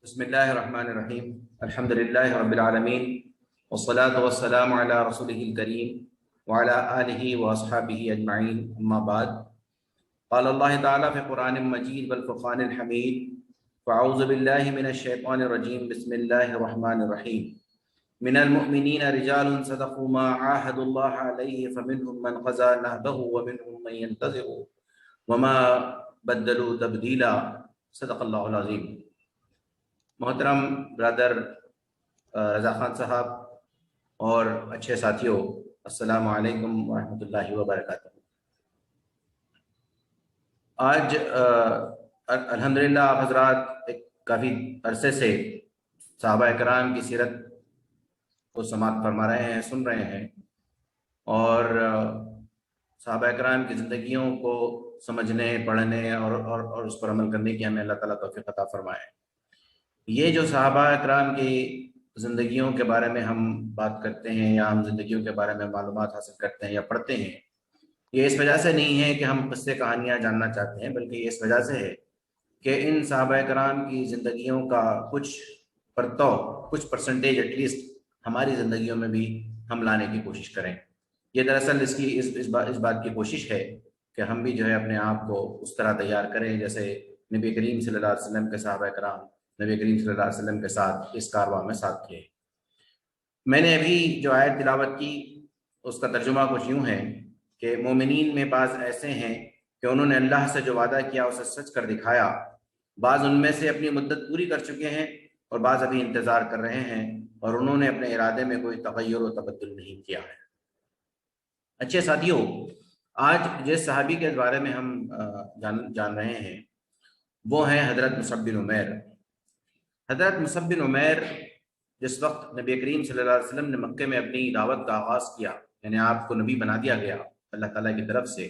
بسم اللہ الرحمن الرحیم الحمد للہ رب العالمین والصلاة والسلام علی رسولہ الکریم وعلی آلہ واصحابہ اجمعین اما بعد قال اللہ تعالی فی قرآن مجید والفرقان الحمید فاعوذ باللہ من الشیطان الرجیم بسم اللہ الرحمن الرحیم من المؤمنین رجال صدقوا ما عاهدوا اللہ علیہ فمنهم من قضى نهبه ومنهم من ينتظر وما بدلوا تبدیلا صدق اللہ العظیم۔ محترم برادر رضا خان صاحب اور اچھے ساتھیوں، السلام علیکم ورحمۃ اللہ وبرکاتہ۔ آج الحمدللہ آپ حضرات ایک کافی عرصے سے صحابہ کرام کی سیرت کو سماعت فرما رہے ہیں، سن رہے ہیں، اور صحابہ کرام کی زندگیوں کو سمجھنے، پڑھنے اور اس پر عمل کرنے کی ہمیں اللہ تعالیٰ توفیق عطا فرمائے۔ یہ جو صحابہ کرام کی زندگیوں کے بارے میں ہم بات کرتے ہیں یا ہم زندگیوں کے بارے میں معلومات حاصل کرتے ہیں یا پڑھتے ہیں، یہ اس وجہ سے نہیں ہے کہ ہم قصے کہانیاں جاننا چاہتے ہیں، بلکہ یہ اس وجہ سے ہے کہ ان صحابہ کرام کی زندگیوں کا کچھ پرسنٹیج ایٹ لیسٹ ہماری زندگیوں میں بھی ہم لانے کی کوشش کریں۔ یہ دراصل اس بات کی کوشش ہے کہ ہم بھی جو ہے اپنے آپ کو اس طرح تیار کریں جیسے نبی کریم صلی اللہ علیہ وسلم کے صحابہ کرام نبی کریم صلی اللہ علیہ وسلم کے ساتھ اس کارواں میں ساتھ کیے۔ میں نے ابھی جو آیت تلاوت کی اس کا ترجمہ کچھ یوں ہے کہ مومنین میں بعض ایسے ہیں کہ انہوں نے اللہ سے جو وعدہ کیا اسے سچ کر دکھایا، بعض ان میں سے اپنی مدت پوری کر چکے ہیں اور بعض ابھی انتظار کر رہے ہیں، اور انہوں نے اپنے ارادے میں کوئی تغیر و تبدل نہیں کیا ہے۔ اچھے ساتھیوں، آج جس صحابی کے بارے میں ہم جان رہے ہیں وہ ہیں حضرت مصعب بن عمیر۔ حضرت مصعب بن عمیر جس وقت نبی کریم صلی اللہ علیہ وسلم نے مکے میں اپنی دعوت کا آغاز کیا، یعنی آپ کو نبی بنا دیا گیا اللہ تعالیٰ کی طرف سے،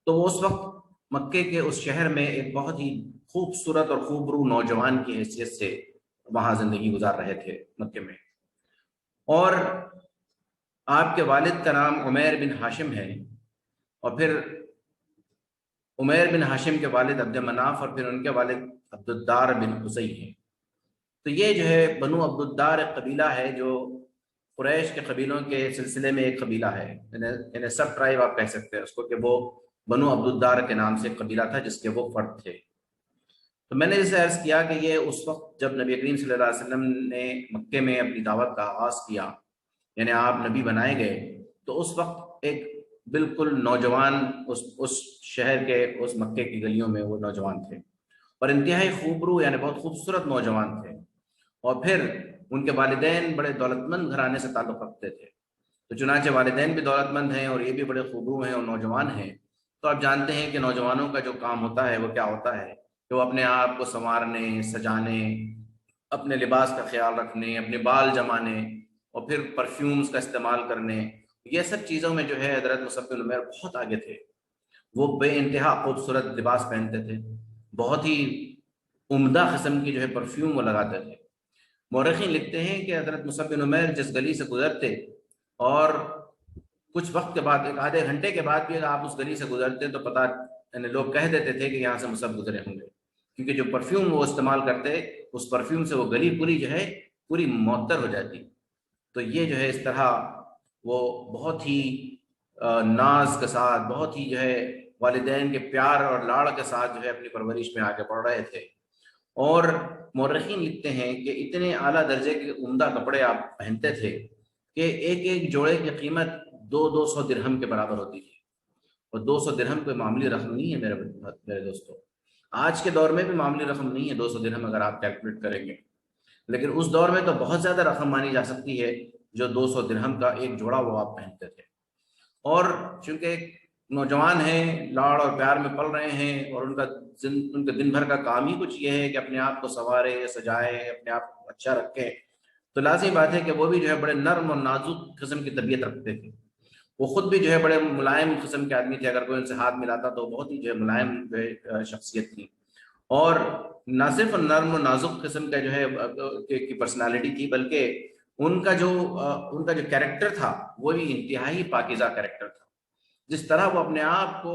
تو وہ اس وقت مکے کے اس شہر میں ایک بہت ہی خوبصورت اور خوبرو نوجوان کی حیثیت سے وہاں زندگی گزار رہے تھے مکے میں، اور آپ کے والد کا نام عمیر بن ہاشم ہے، اور پھر عمیر بن ہاشم کے والد عبد مناف اور پھر ان کے والد عبد الدار بن قصی ہیں۔ تو یہ جو ہے بنو عبد الدار ایک قبیلہ ہے جو قریش کے قبیلوں کے سلسلے میں ایک قبیلہ ہے، یعنی سب ٹرائب آپ کہہ سکتے ہیں اس کو، کہ وہ بنو عبد الدار کے نام سے ایک قبیلہ تھا جس کے وہ فرد تھے۔ تو میں نے جسے عرض کیا کہ یہ اس وقت جب نبی کریم صلی اللہ علیہ وسلم نے مکے میں اپنی دعوت کا آغاز کیا، یعنی آپ نبی بنائے گئے، تو اس وقت ایک بالکل نوجوان اس شہر کے اس مکے کی گلیوں میں وہ نوجوان تھے، اور انتہائی خوبرو یعنی بہت خوبصورت نوجوان تھے، اور پھر ان کے والدین بڑے دولت مند گھرانے سے تعلق رکھتے تھے۔ تو چنانچہ والدین بھی دولت مند ہیں اور یہ بھی بڑے خوبرو ہیں اور نوجوان ہیں، تو آپ جانتے ہیں کہ نوجوانوں کا جو کام ہوتا ہے وہ کیا ہوتا ہے کہ وہ اپنے آپ کو سنوارنے، سجانے، اپنے لباس کا خیال رکھنے، اپنے بال جمانے اور پھر پرفیومز کا استعمال کرنے، یہ سب چیزوں میں جو ہے حضرت مصعب بن عمیر بہت آگے تھے۔ وہ بے انتہا خوبصورت لباس پہنتے تھے، بہت ہی عمدہ قسم کی جو ہے پرفیوم وہ لگاتے تھے۔ مورخین لکھتے ہیں کہ حضرت مصعب بن عمیر جس گلی سے گزرتے اور کچھ وقت کے بعد، ایک آدھے گھنٹے کے بعد بھی اگر آپ اس گلی سے گزرتے تو پتہ یعنی لوگ کہہ دیتے تھے کہ یہاں سے مصعب گزرے ہوں گے، کیونکہ جو پرفیوم وہ استعمال کرتے اس پرفیوم سے وہ گلی پوری جو ہے پوری معطر ہو جاتی۔ تو یہ جو ہے اس طرح وہ بہت ہی ناز کے ساتھ، بہت ہی جو ہے والدین کے پیار اور لاڑ کے ساتھ جو ہے اپنی پرورش میں آگے بڑھ رہے تھے، اور مورخین لکھتے ہیں کہ اتنے اعلیٰ درجے کے عمدہ کپڑے آپ پہنتے تھے کہ ایک ایک جوڑے کی قیمت 200 درہم کے برابر ہوتی تھی، اور 200 درہم کوئی معمولی رقم نہیں ہے میرے دوستو۔ آج کے دور میں بھی معمولی رقم نہیں ہے 200 درہم اگر آپ کیلکولیٹ کریں گے، لیکن اس دور میں تو بہت زیادہ رقم مانی جا سکتی ہے جو 200 درہم کا ایک جوڑا وہ آپ پہنتے تھے۔ اور چونکہ ایک نوجوان ہیں، لاڑ اور پیار میں پل رہے ہیں، اور ان کے دن بھر کا کام ہی کچھ یہ ہے کہ اپنے آپ کو سنوارے، سجائے، اپنے آپ کو اچھا رکھیں، تو لازمی بات ہے کہ وہ بھی جو ہے بڑے نرم اور نازک قسم کی طبیعت رکھتے تھے۔ وہ خود بھی جو ہے بڑے ملائم قسم کے آدمی تھے، اگر کوئی ان سے ہاتھ ملاتا تو بہت ہی جو ہے ملائم جو ہے شخصیت تھی، اور نہ صرف نرم و نازک قسم کا جو ہے کی پرسنالٹی تھی، بلکہ ان کا جو کیریکٹر تھا وہ بھی انتہائی پاکیزہ کیریکٹر تھا۔ جس طرح وہ اپنے آپ کو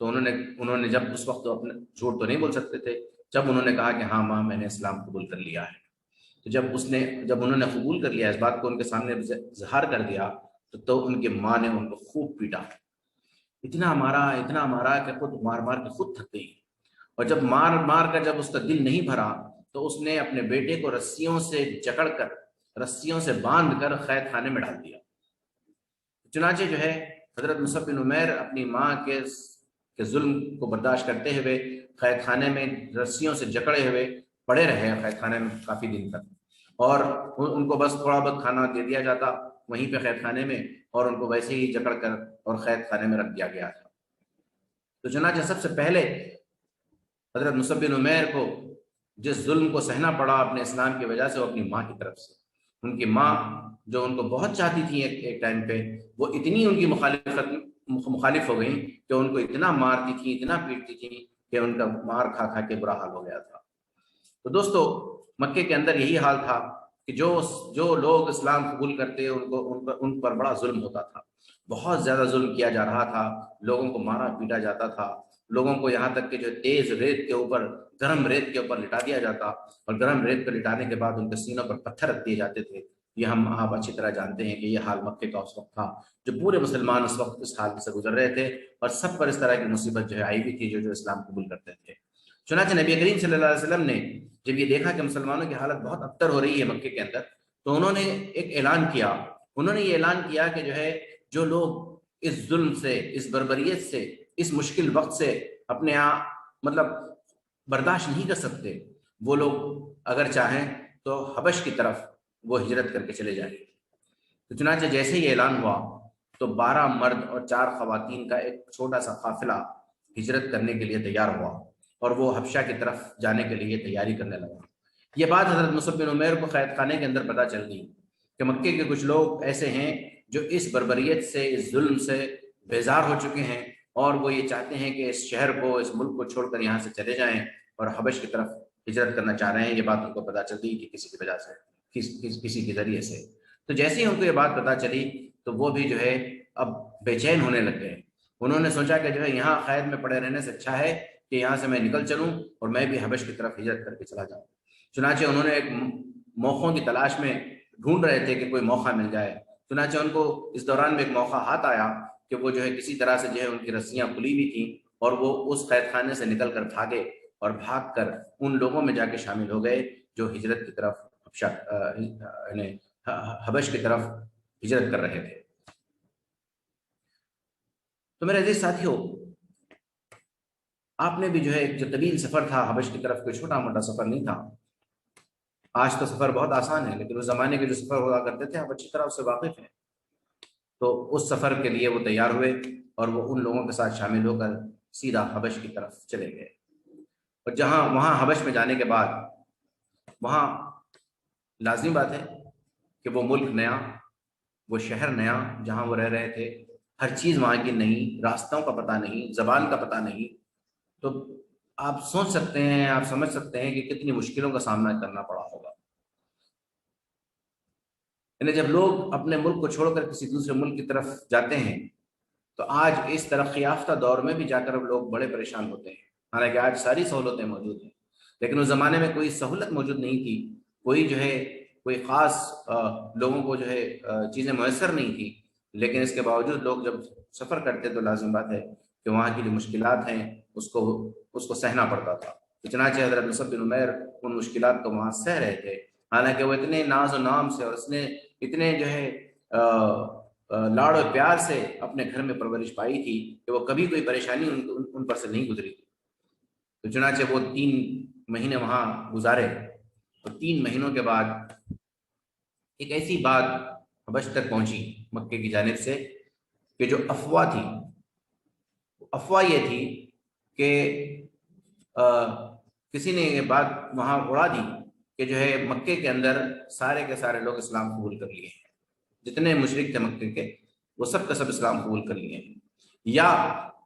تو انہوں نے جب اس وقت اپنے جھوٹ تو نہیں بول سکتے تھے، جب انہوں نے کہا کہ ہاں ماں میں نے اسلام قبول کر لیا ہے، تو جب انہوں نے قبول کر لیا اس بات کو ان کے سامنے ظاہر کر دیا، تو ان کی ماں نے ان کو خوب پیٹا، اتنا مارا کہ خود مار مار کے خود تھک گئی، اور جب مار مار کر جب اس کا دل نہیں بھرا تو اس نے اپنے بیٹے کو رسیوں سے جکڑ کر، رسیوں سے باندھ کر قید خانے میں ڈال دیا۔ چنانچہ جو ہے حضرت مصعب بن عمیر اپنی ماں کے ظلم کو برداشت کرتے ہوئے قید خانے میں رسیوں سے جکڑے ہوئے پڑے رہے قید خانے میں کافی دن تک، اور ان کو بس تھوڑا بہت کھانا دے دیا جاتا وہیں پہ قید خانے میں، اور ان کو ویسے ہی جکڑ کر اور قید خانے میں رکھ دیا گیا تھا۔ تو چنانچہ سب سے پہلے حضرت مصعب بن عمیر کو جس ظلم کو سہنا پڑا اپنے اسلام کی وجہ سے، وہ اپنی ماں کی طرف سے۔ ان کی ماں جو ان کو بہت چاہتی تھی ایک ٹائم پہ، وہ اتنی ان کی مخالف ہو گئی کہ ان کو اتنا مارتی تھی، اتنا پیٹتی تھی کہ ان کا مار کھا کھا کے برا حال ہو گیا تھا۔ تو دوستو مکے کے اندر یہی حال تھا کہ جو لوگ اسلام قبول کرتے ان پر بڑا ظلم ہوتا تھا، بہت زیادہ ظلم کیا جا رہا تھا، لوگوں کو مارا پیٹا جاتا تھا، لوگوں کو یہاں تک کہ جو تیز ریت کے اوپر، گرم ریت کے اوپر لٹا دیا جاتا، اور گرم ریت پر لٹانے کے بعد ان کے سینوں پر پتھر رکھ دیے جاتے تھے۔ یہ آپ اچھی طرح جانتے ہیں کہ یہ حال مکے کا اس وقت تھا، جو پورے مسلمان اس وقت اس حال سے گزر رہے تھے، اور سب پر اس طرح کی مصیبت جو ہے آئی بھی تھی جو اسلام قبول کرتے تھے۔ چنانچہ نبی کریم صلی اللہ علیہ وسلم نے جب یہ دیکھا کہ مسلمانوں کی حالت بہت ابتر ہو رہی ہے مکے کے اندر، تو انہوں نے ایک اعلان کیا، انہوں نے یہ اعلان کیا کہ جو ہے جو لوگ اس ظلم سے، اس بربریت سے، اس مشکل وقت سے اپنے مطلب برداشت نہیں کر سکتے، وہ لوگ اگر چاہیں تو حبش کی طرف وہ ہجرت کر کے چلے جائیں۔ تو چنانچہ جیسے ہی اعلان ہوا تو 12 مرد اور 4 خواتین کا ایک چھوٹا سا قافلہ ہجرت کرنے کے لیے تیار ہوا، اور وہ حبشہ کی طرف جانے کے لیے تیاری کرنے لگا۔ یہ بات حضرت مصعب بن عمیر کو قید خانے کے اندر پتہ چل گئی کہ مکے کے کچھ لوگ ایسے ہیں جو اس بربریت سے، اس ظلم سے بیزار ہو چکے ہیں، اور وہ یہ چاہتے ہیں کہ اس شہر کو، اس ملک کو چھوڑ کر یہاں سے چلے جائیں اور حبش کی طرف ہجرت کرنا چاہ رہے ہیں۔ یہ بات ان کو پتہ چل گئی کہ کسی کی وجہ سے، کسی کے ذریعے سے۔ تو جیسے ہی ان کو یہ بات پتہ چلی تو وہ بھی جو ہے اب بے چین ہونے لگ گئے۔ انہوں نے سوچا کہ جو ہے یہاں قید میں پڑے رہنے سے اچھا ہے کہ یہاں سے میں نکل چلوں اور میں بھی حبش کی طرف ہجرت کر کے چلا جاؤں۔ چنانچہ انہوں نے ایک موقعوں کی تلاش میں ڈھونڈ رہے تھے کہ کوئی موقع مل جائے۔ چنانچہ ان کو اس دوران میں ایک موقع ہاتھ آیا کہ وہ جو ہے کسی طرح سے جو ہے ان کی رسیاں کھلی ہوئی تھیں، اور وہ اس قید خانے سے نکل کر بھاگے، اور بھاگ کر ان لوگوں میں جا کے شامل ہو گئے جو ہجرت کی طرف حبش کی طرف ہجرت کر رہے تھے۔ تو میرے عزیز ساتھیوں، آپ نے بھی جو ہے جو طویل سفر تھا حبش کی طرف، کوئی چھوٹا موٹا سفر نہیں تھا۔ آج تو سفر بہت آسان ہے، لیکن اس زمانے کے جو سفر ہوا کرتے تھے آپ اچھی طرح اس سے واقف ہیں۔ تو اس سفر کے لیے وہ تیار ہوئے اور وہ ان لوگوں کے ساتھ شامل ہو کر سیدھا حبش کی طرف چلے گئے، اور وہاں حبش میں جانے کے بعد وہاں لازمی بات ہے کہ وہ ملک نیا، وہ شہر نیا جہاں وہ رہ رہے تھے، ہر چیز وہاں کی نہیں، راستوں کا پتہ نہیں، زبان کا پتہ نہیں۔ تو آپ سوچ سکتے ہیں، آپ سمجھ سکتے ہیں کہ کتنی مشکلوں کا سامنا کرنا پڑا ہوگا۔ یعنی جب لوگ اپنے ملک کو چھوڑ کر کسی دوسرے ملک کی طرف جاتے ہیں تو آج اس ترقی یافتہ دور میں بھی جا کر لوگ بڑے پریشان ہوتے ہیں، حالانکہ آج ساری سہولتیں موجود ہیں، لیکن اس زمانے میں کوئی سہولت موجود نہیں تھی، کوئی خاص لوگوں کو جو ہے چیزیں میسر نہیں تھی، لیکن اس کے باوجود لوگ جب سفر کرتے تو لازم بات ہے کہ وہاں کی جو مشکلات ہیں اس کو سہنا پڑتا تھا۔ چنانچہ حضرت مصعب بن عمیر ان مشکلات کو وہاں سہ رہے تھے، حالانکہ وہ اتنے ناز و نام سے اور اس نے اتنے جو ہے لاڑ و پیار سے اپنے گھر میں پرورش پائی تھی کہ وہ کبھی کوئی پریشانی ان پر سے نہیں گزری تھی۔ تو چنانچہ وہ 3 مہینے وہاں گزارے، اور 3 مہینوں کے بعد ایک ایسی بات حبش تک پہنچی مکے کی جانب سے کہ جو افواہ تھی، افواہ یہ تھی کہ کسی نے یہ بات وہاں اڑا دی کہ جو ہے مکے کے اندر سارے کے سارے لوگ اسلام قبول کر لیے ہیں، جتنے مشرک تھے مکے کے وہ سب کا سب اسلام قبول کر لیے ہیں، یا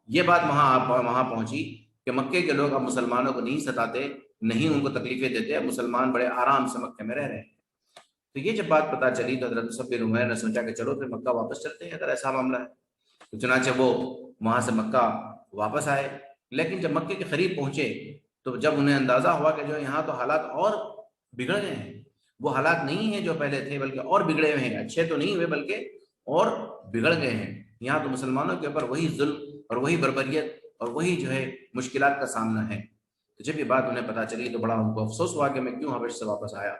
یہ بات وہاں پہنچی کہ مکے کے لوگ اب مسلمانوں کو نہیں ستاتے، نہیں ان کو تکلیفیں دیتے، اب مسلمان بڑے آرام سے مکے میں رہ رہے ہیں۔ تو یہ جب بات پتہ چلی تو حضرت مصعب بن عمیر نے سوچا کہ چلو پھر مکہ واپس چلتے ہیں اگر ایسا معاملہ ہے۔ تو چنانچہ وہ وہاں سے مکہ واپس آئے، لیکن جب مکے کے قریب پہنچے تو جب انہیں اندازہ ہوا کہ جو یہاں تو حالات اور بگڑ گئے ہیں، وہ حالات نہیں ہیں جو پہلے تھے بلکہ اور بگڑے ہوئے ہیں، اچھے تو نہیں ہوئے بلکہ اور بگڑ گئے ہیں، یہاں تو مسلمانوں کے اوپر وہی ظلم اور وہی بربریت اور وہی جو ہے مشکلات کا سامنا ہے۔ تو جب یہ بات انہیں پتہ چلی تو بڑا ان کو افسوس ہوا کہ میں کیوں حبش سے واپس آیا۔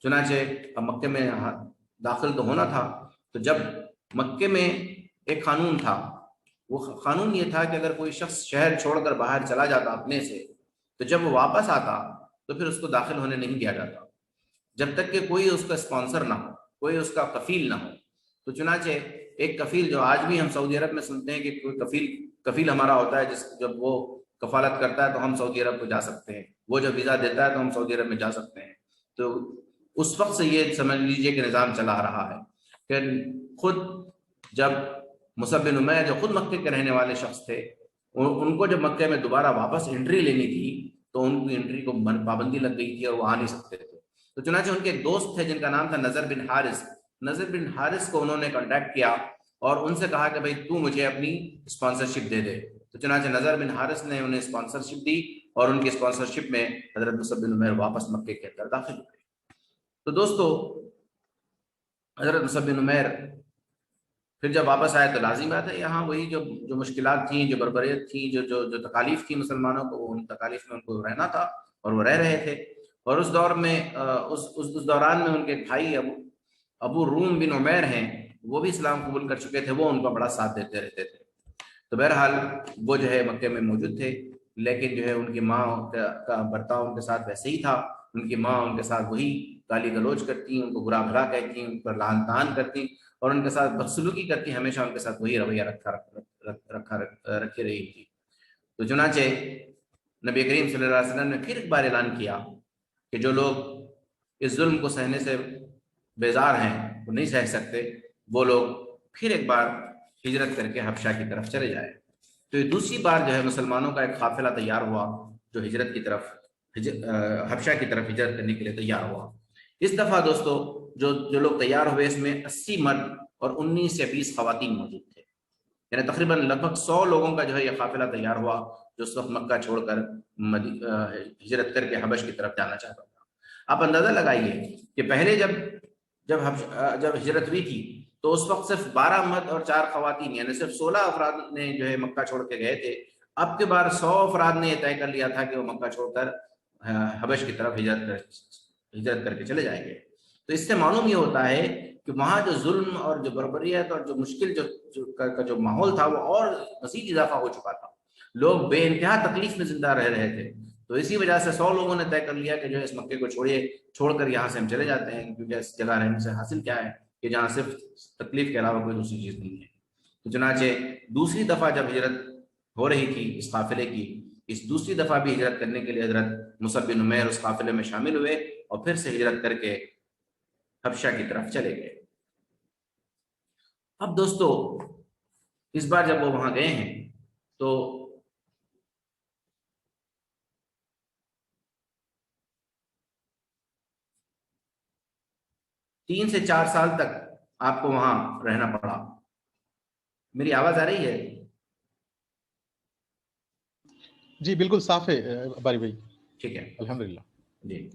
چنانچہ اب مکے میں داخل تو ہونا تھا، تو جب مکے میں ایک قانون تھا، وہ قانون یہ تھا کہ اگر کوئی شخص شہر چھوڑ کر باہر چلا جاتا اپنے سے، تو جب وہ واپس آتا تو پھر اس کو داخل ہونے نہیں دیا جاتا جب تک کہ کوئی اس کا اسپانسر نہ ہو، کوئی اس کا کفیل نہ ہو۔ تو چنانچہ ایک کفیل، جو آج بھی ہم سعودی عرب میں سنتے ہیں کہ کوئی کفیل ہمارا ہوتا ہے، جب وہ کفالت کرتا ہے تو ہم سعودی عرب کو جا سکتے ہیں، وہ جب ویزا دیتا ہے تو ہم سعودی عرب میں جا سکتے ہیں۔ تو اس وقت سے یہ سمجھ لیجئے کہ نظام چلا آ رہا ہے کہ خود جب مصعب بن عمیر جو خود مکے کے رہنے والے شخص تھے، ان کو جب مکے میں دوبارہ واپس انٹری لینی تھی تو ان کی انٹری کو پابندی لگ گئی تھی اور وہ آ نہیں سکتے تھے۔ تو چنانچہ ان کے ایک دوست تھے جن کا نام تھا نذر بن حارث، نذر بن حارث کو انہوں نے کانٹیکٹ کیا اور ان سے کہا کہ بھائی تو مجھے اپنی اسپانسرشپ دے دے۔ تو چنانچہ نذر بن حارث نے انہیں اسپانسرشپ دی اور ان کی اسپانسرشپ میں حضرت مصعب بن عمیر واپس مکے کے اندر داخل ہوئے۔ تو دوستو، حضرت مصعب بن عمیر پھر جب واپس آئے تو لازم بات ہے یہاں وہی جو مشکلات تھیں، جو بربریت تھیں، جو تکالیف تھی مسلمانوں کو، ان تکالیف میں ان کو رہنا تھا اور وہ رہ رہے تھے۔ اور اس دور میں اس دوران میں ان کے بھائی ابو روم بن عمیر ہیں، وہ بھی اسلام قبول کر چکے تھے، وہ ان کا بڑا ساتھ دیتے رہتے تھے۔ تو بہرحال وہ جو ہے مکے میں موجود تھے، لیکن جو ہے ان کی ماں کا برتاؤ ان کے ساتھ ویسے ہی تھا۔ ان کی ماں ان کے ساتھ وہی گالی گلوچ کرتی، ان کو برا بھلا کہتی، ان پر لعن طعن کرتی اور ان کے ساتھ بدسلوکی کرتی، ہمیشہ ان کے ساتھ وہی رویہ رکھی رہی تھی۔ تو چنانچہ نبی کریم صلی اللہ علیہ وسلم نے پھر ایک بار اعلان کیا کہ جو لوگ اس ظلم کو سہنے سے بیزار ہیں، وہ نہیں سہ سکتے، وہ لوگ پھر ایک بار ہجرت کر کے حبشہ کی طرف چلے جائیں۔ تو یہ دوسری بار جو ہے مسلمانوں کا ایک قافلہ تیار ہوا جو ہجرت کی طرف حبشہ کی طرف ہجرت کرنے کے لیے تیار ہوا۔ اس دفعہ دوستو جو لوگ تیار ہوئے، اس میں 80 مرد اور 19 سے 20 خواتین موجود تھے، یعنی تقریباً لگ بھگ 100 لوگوں کا جو ہے یہ قافلہ تیار ہوا جو اس وقت مکہ چھوڑ کر ہجرت کر کے حبش کی طرف جانا چاہتا تھا۔ آپ اندازہ لگائیے کہ پہلے جب ہجرت ہوئی تھی تو اس وقت صرف 12 مرد اور 4 خواتین، یعنی صرف 16 افراد نے جو ہے مکہ چھوڑ کے گئے تھے۔ اب کے بار 100 افراد نے یہ طے کر لیا تھا کہ وہ مکہ چھوڑ کر حبش کی طرف ہجرت کر کے چلے جائیں گے۔ تو اس سے معلوم یہ ہوتا ہے کہ وہاں جو ظلم اور جو بربریت اور جو مشکل جو ماحول تھا وہ اور مزید اضافہ ہو چکا تھا، لوگ بے انتہا تکلیف میں زندہ رہ رہے تھے۔ تو اسی وجہ سے 100 لوگوں نے طے کر لیا کہ جو ہے اس مکے کو چھوڑ کر یہاں سے ہم چلے جاتے ہیں، کیونکہ اس جگہ رہنے سے حاصل کیا ہے کہ جہاں صرف تکلیف کے علاوہ کوئی دوسری چیز نہیں ہے۔ تو چنانچہ دوسری دفعہ جب ہجرت ہو رہی تھی اس قافلے کی، اس دوسری دفعہ بھی ہجرت کرنے کے لیے حضرت مصعب بن عمیر اس قافلے میں شامل ہوئے اور پھر سے ہجرت کر کے حبشہ کی طرف چلے گئے۔ اب دوستو اس بار جب وہ وہاں گئے ہیں تو تین سے 4 سال تک آپ کو وہاں رہنا پڑا۔ میری آواز آ رہی ہے؟ جی بالکل صاف ہے باری بھائی، ٹھیک ہے الحمدللہ۔ جی،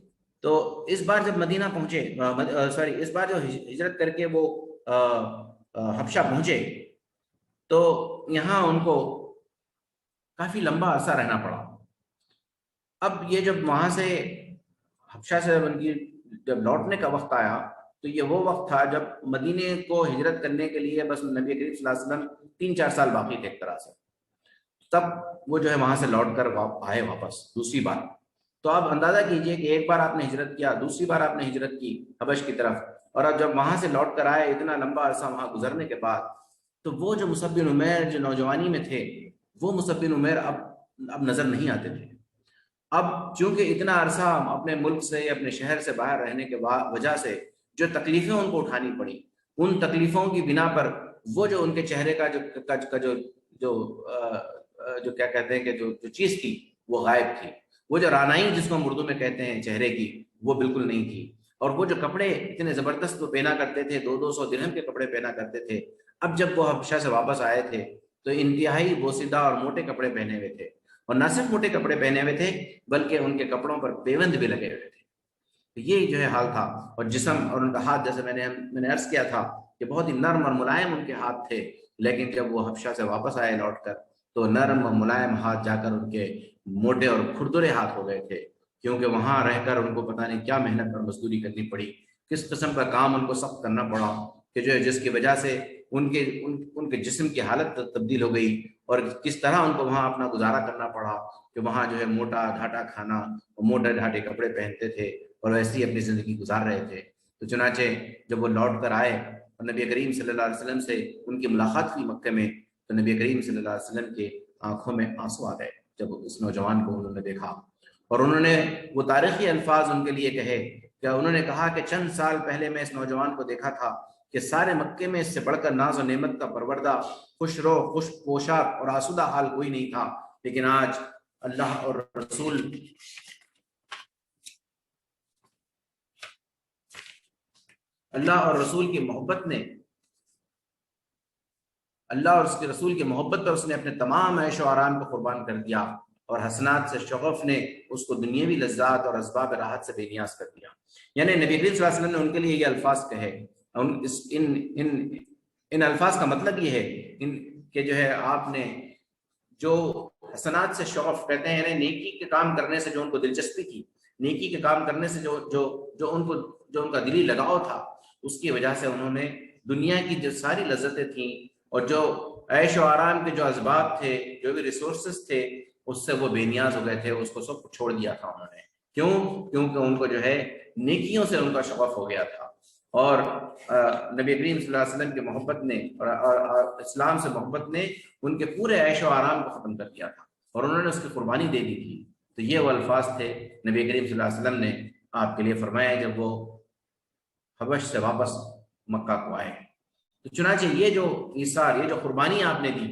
تو اس بار جب مدینہ پہنچے، اس بار جو ہجرت کر کے وہ حبشہ پہنچے تو یہاں ان کو کافی لمبا عرصہ رہنا پڑا۔ اب یہ جب وہاں سے حبشہ سے ان کی جب لوٹنے کا وقت آیا تو یہ وہ وقت تھا جب مدینے کو ہجرت کرنے کے لیے بس نبی کریم صلی اللہ علیہ وسلم 3-4 سال باقی تھے ایک طرح سے، تب وہ جو ہے وہاں سے لوٹ کر آئے واپس دوسری بار۔ تو آپ اندازہ کیجئے کہ ایک بار آپ نے ہجرت کیا، دوسری بار آپ نے ہجرت کی حبش کی طرف، اور اب جب وہاں سے لوٹ کر آئے اتنا لمبا عرصہ وہاں گزرنے کے بعد، تو وہ جو مصعب بن عمیر جو نوجوانی میں تھے، وہ مصعب بن عمیر اب نظر نہیں آتے تھے۔ اب چونکہ اتنا عرصہ اپنے ملک سے، اپنے شہر سے باہر رہنے کے وجہ سے جو تکلیفیں ان کو اٹھانی پڑی، ان تکلیفوں کی بنا پر وہ جو ان کے چہرے کا جو کیا کہتے ہیں کہ جو چیز تھی وہ غائب تھی، وہ جو رانائی جس کو ہم اردو میں کہتے ہیں چہرے کی، وہ بالکل نہیں تھی۔ اور وہ جو کپڑے اتنے زبردست وہ پہنا کرتے تھے، 200 درہم کے کپڑے پہنا کرتے تھے، اب جب وہ حبشہ سے واپس آئے تھے تو انتہائی بوسیدہ اور موٹے کپڑے پہنے ہوئے تھے، اور نہ صرف موٹے کپڑے پہنے ہوئے تھے بلکہ ان کے کپڑوں پر پیوند بھی لگے ہوئے تھے۔ تو یہ جو ہے حال تھا، اور جسم اور ان کا ہاتھ، جیسے میں نے عرض کیا تھا کہ بہت ہی نرم اور ملائم ان کے ہاتھ تھے، لیکن جب وہ حبشہ سے واپس آئے لوٹ کر تو نرم اور ملائم ہاتھ جا کر ان کے موٹے اور کھردرے ہاتھ ہو گئے تھے، کیونکہ وہاں رہ کر ان کو پتہ نہیں کیا محنت اور مزدوری کرنی پڑی، کس قسم کا کام ان کو سخت کرنا پڑا کہ جو ہے جس کی وجہ سے ان کے جسم کی حالت تبدیل ہو گئی، اور کس طرح ان کو وہاں اپنا گزارا کرنا پڑا کہ وہاں جو ہے موٹا گھاٹا کھانا اور موٹے گھاٹے کپڑے پہنتے تھے اور ویسے ہی اپنی زندگی گزار رہے تھے۔ تو چنانچہ جب وہ لوٹ کر آئے اور نبی کریم صلی اللہ علیہ وسلم سے ان کی ملاقات ہوئی مکے میں، تو نبی کریم صلی اللہ علیہ وسلم کے آنکھوں میں آنسو آ گئے جب اس نوجوان کو انہوں نے دیکھا، اور انہوں نے وہ تاریخی الفاظ ان کے لیے کہے کہ انہوں نے کہا کہ چند سال پہلے میں اس نوجوان کو دیکھا تھا کہ سارے مکے میں اس سے بڑھ کر ناز و نعمت کا پروردہ، خوش رو، خوش پوشاک اور آسودہ حال کوئی نہیں تھا، لیکن آج اللہ اور رسول کی محبت نے، اللہ اور اس کے رسول کی محبت پر اس نے اپنے تمام عیش و آرام کو قربان کر دیا، اور حسنات سے شغف نے اس کو دنیاوی لذات اور اسباب راحت سے بے نیاز کر دیا۔ یعنی نبی کریم صلی اللہ علیہ وسلم نے ان کے لیے یہ الفاظ کہے، ان الفاظ کا مطلب یہ ہے کہ جو ہے آپ نے جو حسنات سے شغف کہتے ہیں، یعنی نیکی کے کام کرنے سے جو ان کو دلچسپی تھی، نیکی کے کام کرنے سے جو ان کا دلی لگاؤ تھا، اس کی وجہ سے انہوں نے دنیا کی جو ساری لذتیں تھیں اور جو عیش و آرام کے جو اسباب تھے، جو بھی ریسورسز تھے، اس سے وہ بے نیاز ہو گئے تھے، اس کو سب چھوڑ دیا تھا انہوں نے۔ کیونکہ ان کو جو ہے نیکیوں سے ان کا شغف ہو گیا تھا، اور نبی کریم صلی اللہ علیہ وسلم کی محبت نے اور اسلام سے محبت نے ان کے پورے عیش و آرام کو ختم کر دیا تھا، اور انہوں نے اس کی قربانی دے دی تھی۔ تو یہ وہ الفاظ تھے نبی کریم صلی اللہ علیہ وسلم نے آپ کے لیے فرمایا جب وہ حبش سے واپس مکہ کو آئے۔ تو چنانچہ یہ جو ایثار، یہ جو قربانی آپ نے دی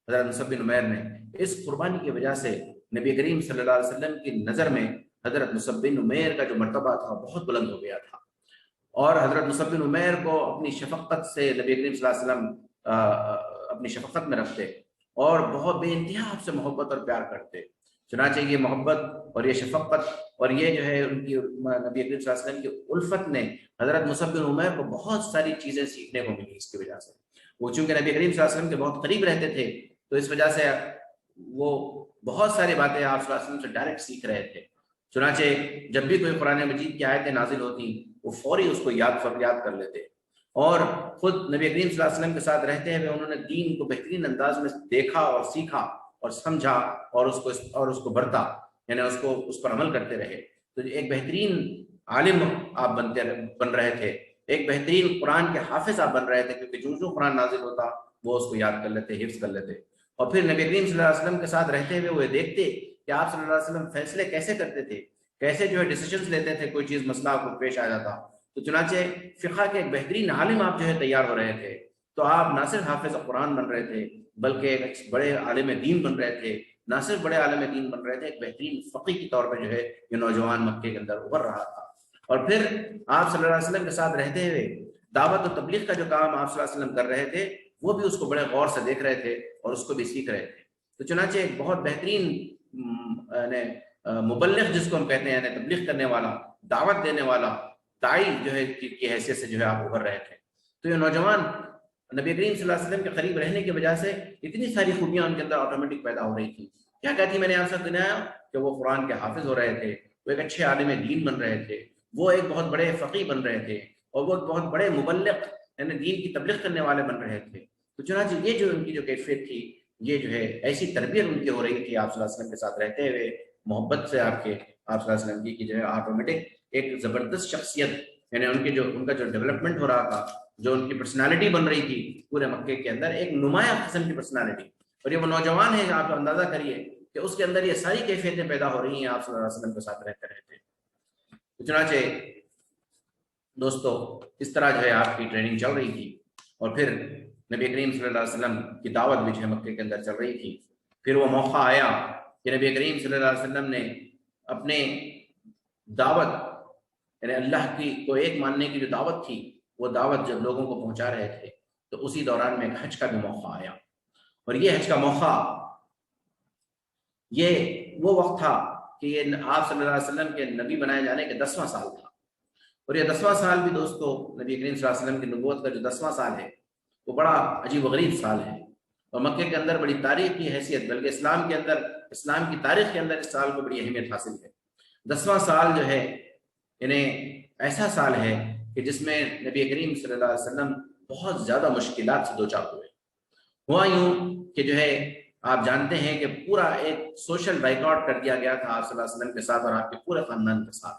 حضرت مصعب بن عمیر نے، اس قربانی کی وجہ سے نبی کریم صلی اللہ علیہ وسلم کی نظر میں حضرت مصعب بن عمیر کا جو مرتبہ تھا بہت بلند ہو گیا تھا، اور حضرت مصعب بن عمیر کو اپنی شفقت سے نبی کریم صلی اللہ علیہ وسلم اپنی شفقت میں رکھتے اور بہت بے انتہا آپ سے محبت اور پیار کرتے۔ چنانچہ یہ محبت اور یہ شفقت اور یہ جو ہے ان کی نبی کریم صلی اللہ علیہ وسلم کی الفت نے حضرت مصعب بن عمیر کو بہت ساری چیزیں سیکھنے کو ملی۔ اس کی وجہ سے وہ چونکہ نبی کریم صلی اللہ علیہ وسلم کے بہت قریب رہتے تھے، تو اس وجہ سے وہ بہت ساری باتیں آپ صلی اللہ علیہ وسلم سے ڈائریکٹ سیکھ رہے تھے۔ چنانچہ جب بھی کوئی قرآن مجید کی آیتیں نازل ہوتی، وہ فوری اس کو یاد کر لیتے، اور خود نبی کریم صلی اللہ علیہ وسلم کے ساتھ رہتے ہوئے انہوں نے دین کو بہترین انداز میں دیکھا اور سیکھا اور سمجھا، اور اس کو برتا، یعنی اس پر عمل کرتے رہے۔ تو ایک بہترین عالم آپ بن رہے تھے، ایک بہترین قرآن کے حافظ آپ بن رہے تھے، کیونکہ جو قرآن نازل ہوتا وہ اس کو یاد کر لیتے، حفظ کر لیتے۔ اور پھر نبی کریم صلی اللہ علیہ وسلم کے ساتھ رہتے ہوئے وہ دیکھتے کہ آپ صلی اللہ علیہ وسلم فیصلے کیسے کرتے تھے، کیسے جو ہے ڈیسیجنز لیتے تھے، کوئی چیز مسئلہ کو پیش آ جاتا۔ تو چنانچہ فقہ کے ایک بہترین عالم آپ جو ہے تیار ہو رہے تھے۔ تو آپ نہ صرف حافظ قرآن بن رہے تھے بلکہ ایک بڑے عالم دین بن رہے تھے، نہ صرف بڑے عالم دین بن رہے تھے، ایک بہترین فقی کے طور پہ جو ہے یہ نوجوان مکے کے اندر ابھر رہا تھا۔ اور پھر آپ صلی اللہ علیہ وسلم کے ساتھ رہتے ہوئے دعوت و تبلیغ کا جو کام آپ صلی اللہ علیہ وسلم کر رہے تھے، وہ بھی اس کو بڑے غور سے دیکھ رہے تھے اور اس کو بھی سیکھ رہے تھے۔ تو چنانچہ ایک بہت بہترین مبلغ جس کو ہم کہتے ہیں، تبلیغ کرنے والا، دعوت دینے والا، داعی جو ہے کی حیثیت سے جو ہے آپ ابھر رہے تھے۔ تو یہ نوجوان نبی کریم صلی اللہ علیہ وسلم کے قریب رہنے کی وجہ سے اتنی ساری خوبیاں ان کے اندر آٹومیٹک پیدا ہو رہی تھیں۔ کیا کہتی میں نے آپ سے سنایا کہ وہ قرآن کے حافظ ہو رہے تھے، وہ ایک اچھے عالم دین بن رہے تھے، وہ ایک بہت بڑے فقی بن رہے تھے، اور وہ ایک بہت بڑے مبلغ یعنی دین کی تبلیغ کرنے والے بن رہے تھے۔ تو چنانچہ یہ جو ان کی جو کیفیت تھی، یہ جو ہے ایسی تربیت ان کی ہو رہی تھی آپ صلی اللہ علیہ وسلم کے ساتھ رہتے ہوئے، محبت سے آپ صلی اللہ علیہ وسلم کی جو ہے آٹومیٹک ایک زبردست شخصیت، یعنی ان کا جو ڈیولپمنٹ ہو رہا تھا، جو ان کی پرسنالٹی بن رہی تھی پورے مکے کے اندر، ایک نمایاں قسم کی پرسنالٹی۔ اور یہ وہ نوجوان ہے، آپ اندازہ کریے کہ اس کے اندر یہ ساری کیفیتیں پیدا ہو رہی ہیں آپ صلی اللہ علیہ وسلم کے ساتھ رہتے رہتے۔ چنانچہ دوستو اس طرح جو ہے آپ کی ٹریننگ چل رہی تھی، اور پھر نبی کریم صلی اللہ علیہ وسلم کی دعوت بھی جو ہے مکے کے اندر چل رہی تھی۔ پھر وہ موقع آیا کہ نبی کریم صلی اللہ علیہ وسلم نے اپنے دعوت، یعنی اللہ کی کو ایک ماننے کی جو دعوت تھی، وہ دعوت جب لوگوں کو پہنچا رہے تھے، تو اسی دوران میں ایک حج کا بھی موقع آیا۔ اور یہ حج کا موقع، یہ وہ وقت تھا کہ یہ آپ صلی اللہ علیہ وسلم کے نبی بنائے جانے کے 10واں سال تھا، اور یہ 10واں سال بھی دوستو نبی کریم صلی اللہ علیہ وسلم کی نبوت کا جو 10واں سال ہے وہ بڑا عجیب و غریب سال ہے، اور مکے کے اندر بڑی تاریخ کی حیثیت، بلکہ اسلام کے اندر، اسلام کی تاریخ کے اندر اس سال کو بڑی اہمیت حاصل ہے۔ 10واں سال جو ہے انہیں ایسا سال ہے کہ جس میں نبی کریم صلی اللہ علیہ وسلم بہت زیادہ مشکلات سے دوچار ہوئے۔ ہوا یوں کہ جو ہے آپ جانتے ہیں کہ پورا ایک سوشل بائیکاٹ کر دیا گیا تھا آپ صلی اللہ علیہ وسلم کے ساتھ اور آپ کے پورے خاندان کے ساتھ۔